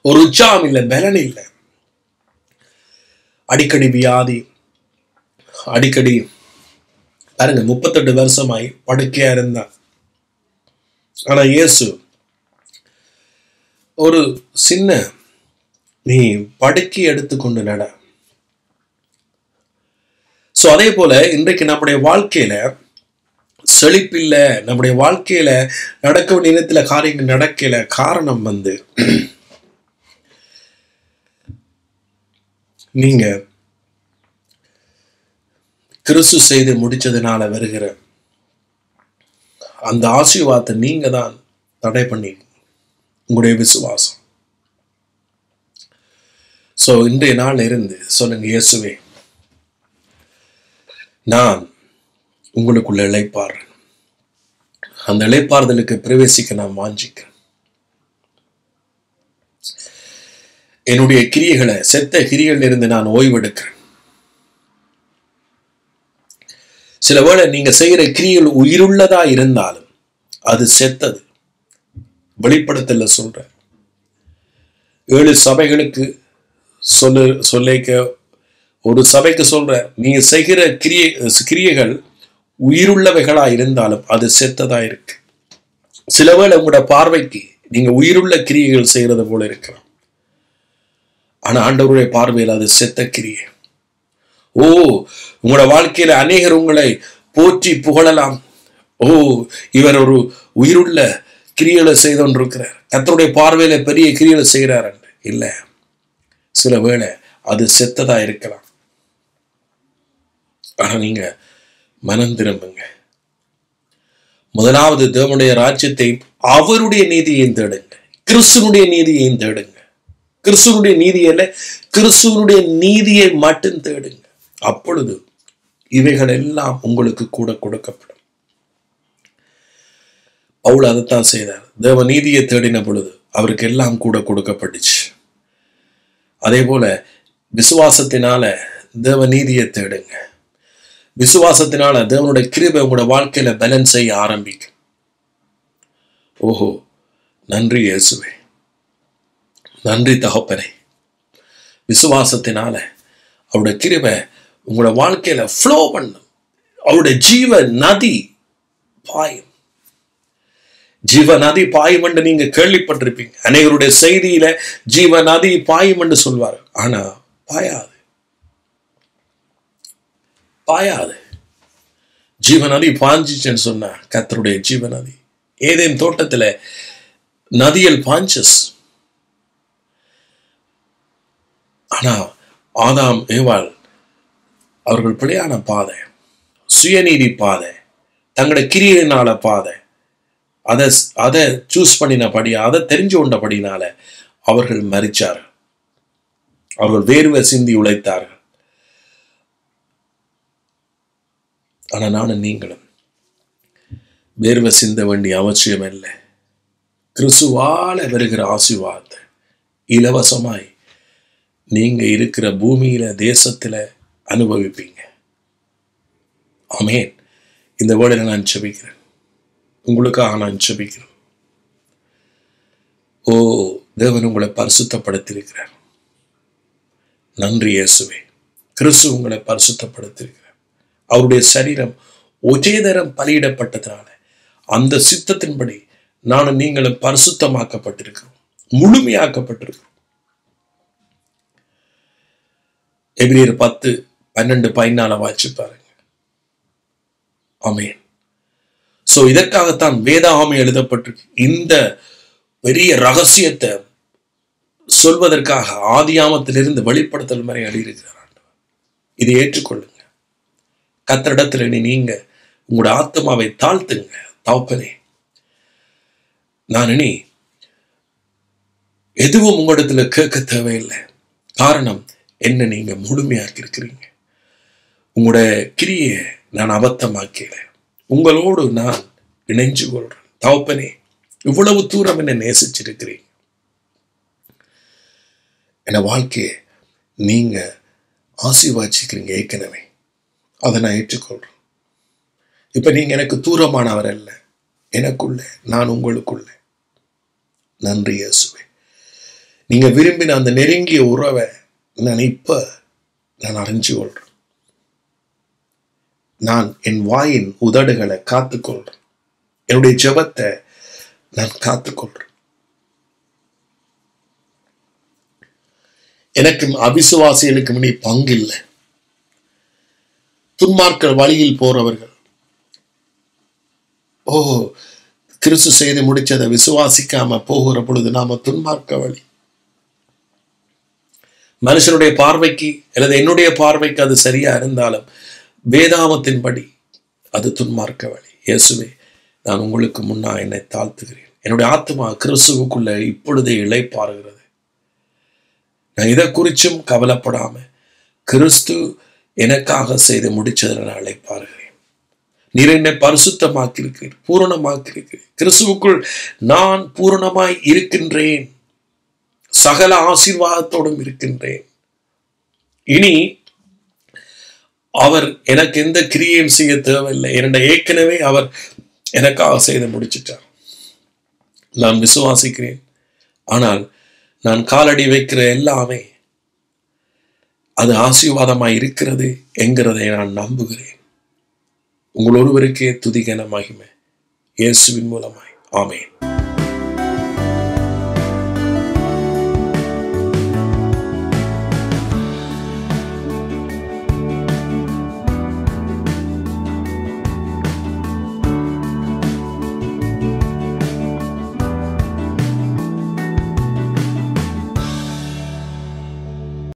ஒரு உற்சாகம் இல்லை, பலன் இல்லை. அடிக்கடி வியாதி, அடிக்கடி பாருங்க, 38 வருஷமாய் படுக்கையா இருந்தா. ஆனா இயேசு ஒரு சின்ன நீ படுக்கை எடுத்துக்கொண்டு நட. சோ அதே போல இன்றைக்கு நம்முடைய வாழ்க்கையில செழிப்பில்ல, நம்முடைய வாழ்க்கையில நடக்க வேண்டிய நேரத்துல காரியங்கள் நடக்கல. காரணம் நீங்க கிறிஸ்து செய்து முடிச்சதுனால வருகிற அந்த ஆசீர்வாதத்தை நீங்க தான் தடை பண்ணி உங்களுடைய விசுவாசம். சோ இன்றைய நாள் இருந்து சொல்லுங்க, இயேசுவே நான் உங்களுக்குள்ள இளைப்பாறேன். அந்த இளைப்பாறுதலுக்கு பிரவேசிக்க நான் வாஞ்சிக்கிறேன். என்னுடைய கிரியைகளை, செத்த கிரியைகள் இருந்து நான் ஓய்வெடுக்கிறேன். சில வேளை நீங்க செய்கிற கிரியைகள் உயிருள்ளதா இருந்தாலும் அது செத்தது. வெளிப்படுத்தல சொல்ற 7 சபைகளுக்கு சொல்லிக்க, ஒரு சபைக்கு சொல்ற, நீங்க செய்கிற கிரியைகள் உயிருள்ளவைகளா இருந்தாலும் அது செத்ததா இருக்கு. சில வேளை உங்களோட பார்வைக்கு நீங்க உயிருள்ள கிரியைகள் செய்யறது போல இருக்கலாம், ஆனா ஆண்டவருடைய பார்வையில் அது செத்த கிரியை. ஓ, உங்களோட வாழ்க்கையில அநேகர் உங்களை போற்றி புகழலாம். ஓ, இவர் ஒரு உயிருள்ள கிரியைகளை செய்து கொண்டிருக்கிறார், கர்த்தருடைய பார்வையில பெரிய கிரியைகளை செய்கிறார். இல்ல, சில வேளை அது செத்ததா இருக்கலாம். ஆனா நீங்க மனம் திரும்புங்க. முதலாவது தேவனுடைய ராஜ்யத்தையும் அவருடைய நீதியையும் தேடுங்க. கிறிஸ்துவனுடைய நீதியையும் தேடுங்க. கிறிஸ்துவனுடைய நீதியில கிறிஸ்துவனுடைய நீதியை மட்டும் தேடுங்க. அப்பொழுது இவைகள் எல்லாம் உங்களுக்கு கூட கொடுக்கப்படும். பவுல் அதைத்தான் செய்தார். தேவ நீதியை தேடின பொழுது அவருக்கு எல்லாம் கூட கொடுக்கப்பட்டுச்சு. அதே போல விசுவாசத்தினால தேவ நீதியை தேடுங்க. விசுவாசத்தினால தேவனுடைய கிருபை உங்களோட வாழ்க்கையில பலன் செய்ய ஆரம்பிக்கும். ஓஹோ, நன்றி இயேசுவே, நன்றி தகப்பனே. விசுவாசத்தினால அவருடைய கிருபை உங்களோட வாழ்க்கையில ஃப்ளோ பண்ணும். அவருடைய ஜீவ நதி பாயும். ஜீவ நதி பாயும் என்று நீங்க கேள்விப்பட்டிருப்பீங்க. அநேகருடைய செய்தியில ஜீவ நதி பாயும் என்று சொல்வார், ஆனா பாயாது, பாயாது. ஜீவ நதி பாஞ்சிச்சுன்னு சொன்னா கர்த்தருடைய ஜீவ நதி. ஏதேன் தோட்டத்துல நதியில் பாஞ்சஸ். ஆனா ஆதாம் ஏவாள் அவர்கள் பிழையான பாதை, சுயநீதி பாதை, தங்களுடைய கிரியையினால பாதை, அதை சூஸ் பண்ணினபடி, அதை தெரிஞ்சு கொண்டபடினால அவர்கள் மரிச்சார்கள். அவர்கள் வேர்வை சிந்தி உழைத்தார்கள். ஆனா நானும் நீங்களும் வேர்வை சிந்த வேண்டிய அவசியம் இல்லை. கிறிஸ்துவால வருகிற ஆசீர்வாதத்தை இலவசமாய் நீங்க இருக்கிற பூமியில, தேசத்துல அனுபவிப்பீங்க. ஆமென். இந்த வேளையில நான் ஜெபிக்கிறேன், உங்களுக்காக நான் ஜெபிக்கிறேன். ஓ, தேவன் உங்களை பரிசுத்தப்படுத்தியிருக்கிறார். நன்றி இயேசுவே. கிறிஸ்து உங்களை பரிசுத்தப்படுத்தியிருக்கிறார். அவருடைய சரீரம் ஒரே தரம் பலியிடப்பட்டதுனால அந்த சித்தத்தின்படி நானும் நீங்களும் பரிசுத்தமாக்கப்பட்டிருக்கிறோம், முழுமையாக்கப்பட்டிருக்கிறோம். எபிரேயர் 10:12-14 வாசிச்சு பாருங்க. ஆமென். சோ இதற்காகத்தான் வேதாகமம் எழுதப்பட்டிருக்கு. இந்த பெரிய ரகசியத்தை சொல்வதற்காக ஆதியாமத்திலிருந்து வெளிப்படுத்தல் வரை எழுதியிருக்கிறார். இதை ஏற்றுக்கொள்ளுங்க. கர்த்தரிடத்துல நீங்க உங்களோட ஆத்மாவை தாழ்த்துங்க. தகப்பனே, நான் இனி எதுவும் உங்களிடத்துல கேட்க தேவையில்லை. காரணம் என்ன, நீங்க முழுமையாக்கி இருக்கிறீங்க. உங்களுடைய கிரியை நான் அபத்தமாக்கல, உங்களோடு நான் இணைஞ்சு கொள்றேன். தகப்பனே, இவ்வளவு தூரம் என்ன நேசிச்சிருக்கிறீங்க. என்ன வாழ்க்கையை நீங்க ஆசீர்வதிச்சிருக்கிறீங்க ஏற்கனவே. அதை நான் ஏற்றுக்கொள்றேன். இப்ப நீங்க எனக்கு தூரமானவர் அல்ல, எனக்குள்ள, நான் உங்களுக்குள்ள. நன்றி இயேசுவே. நீங்க விரும்பின அந்த நெருங்கிய உறவை நான் அறிஞ்சு கொள்றேன். நான் என் வாயின் உதடுகளை காத்துக்கொள்றேன். என்னுடைய ஜெபத்தை நான் காத்துக்கொள்றேன். எனக்கு அவிசுவாசிகளுக்கு இனி பங்கில்லை. துன்மார்க்க வழியில் போறவர்கள், கிறிஸ்து செய்து முடிச்சதை விசுவாசிக்காம போகிற பொழுது நாம துன்மார்க்க வழி. மனுஷனுடைய பார்வைக்கு அல்லது என்னுடைய பார்வைக்கு அது சரியா இருந்தாலும் வேதாமத்தின்படி அது துன்மார்க்க வழி. இயேசுவே, நான் உங்களுக்கு முன்னா என்னை தாழ்த்துகிறேன். என்னுடைய ஆத்மா கிறிஸ்துவுக்குள்ள இப்பொழுதே இளைப்பாறுகிறது. நான் இதை குறிச்சும் கவலைப்படாம கிறிஸ்து எனக்காக செய்து முடிச்சதை நான் இளைப்பாறுகிறேன். நீர் என்னை பரிசுத்தமாக்கி இருக்கிறீர், பூரணமாக்கி இருக்கிறீர். கிறிஸ்துவுக்குள் நான் பூரணமாய் இருக்கின்றேன், சகல ஆசீர்வாதத்தோடும் இருக்கின்றேன். இனி அவர் எனக்கு எந்த கிரியையும் செய்ய தேவையில்லை. என்னுடைய ஏற்கனவே அவர் எனக்காக செய்து முடிச்சிட்டார். நான் விசுவாசிக்கிறேன். ஆனால் நான் காலடி வைக்கிற எல்லாமே அது ஆசீர்வாதமாய் இருக்கிறது என்கிறதை நான் நம்புகிறேன். உங்கள் ஒருவருக்கே துதி கன மகிமை இயேசுவின் மூலமாய். ஆமென்.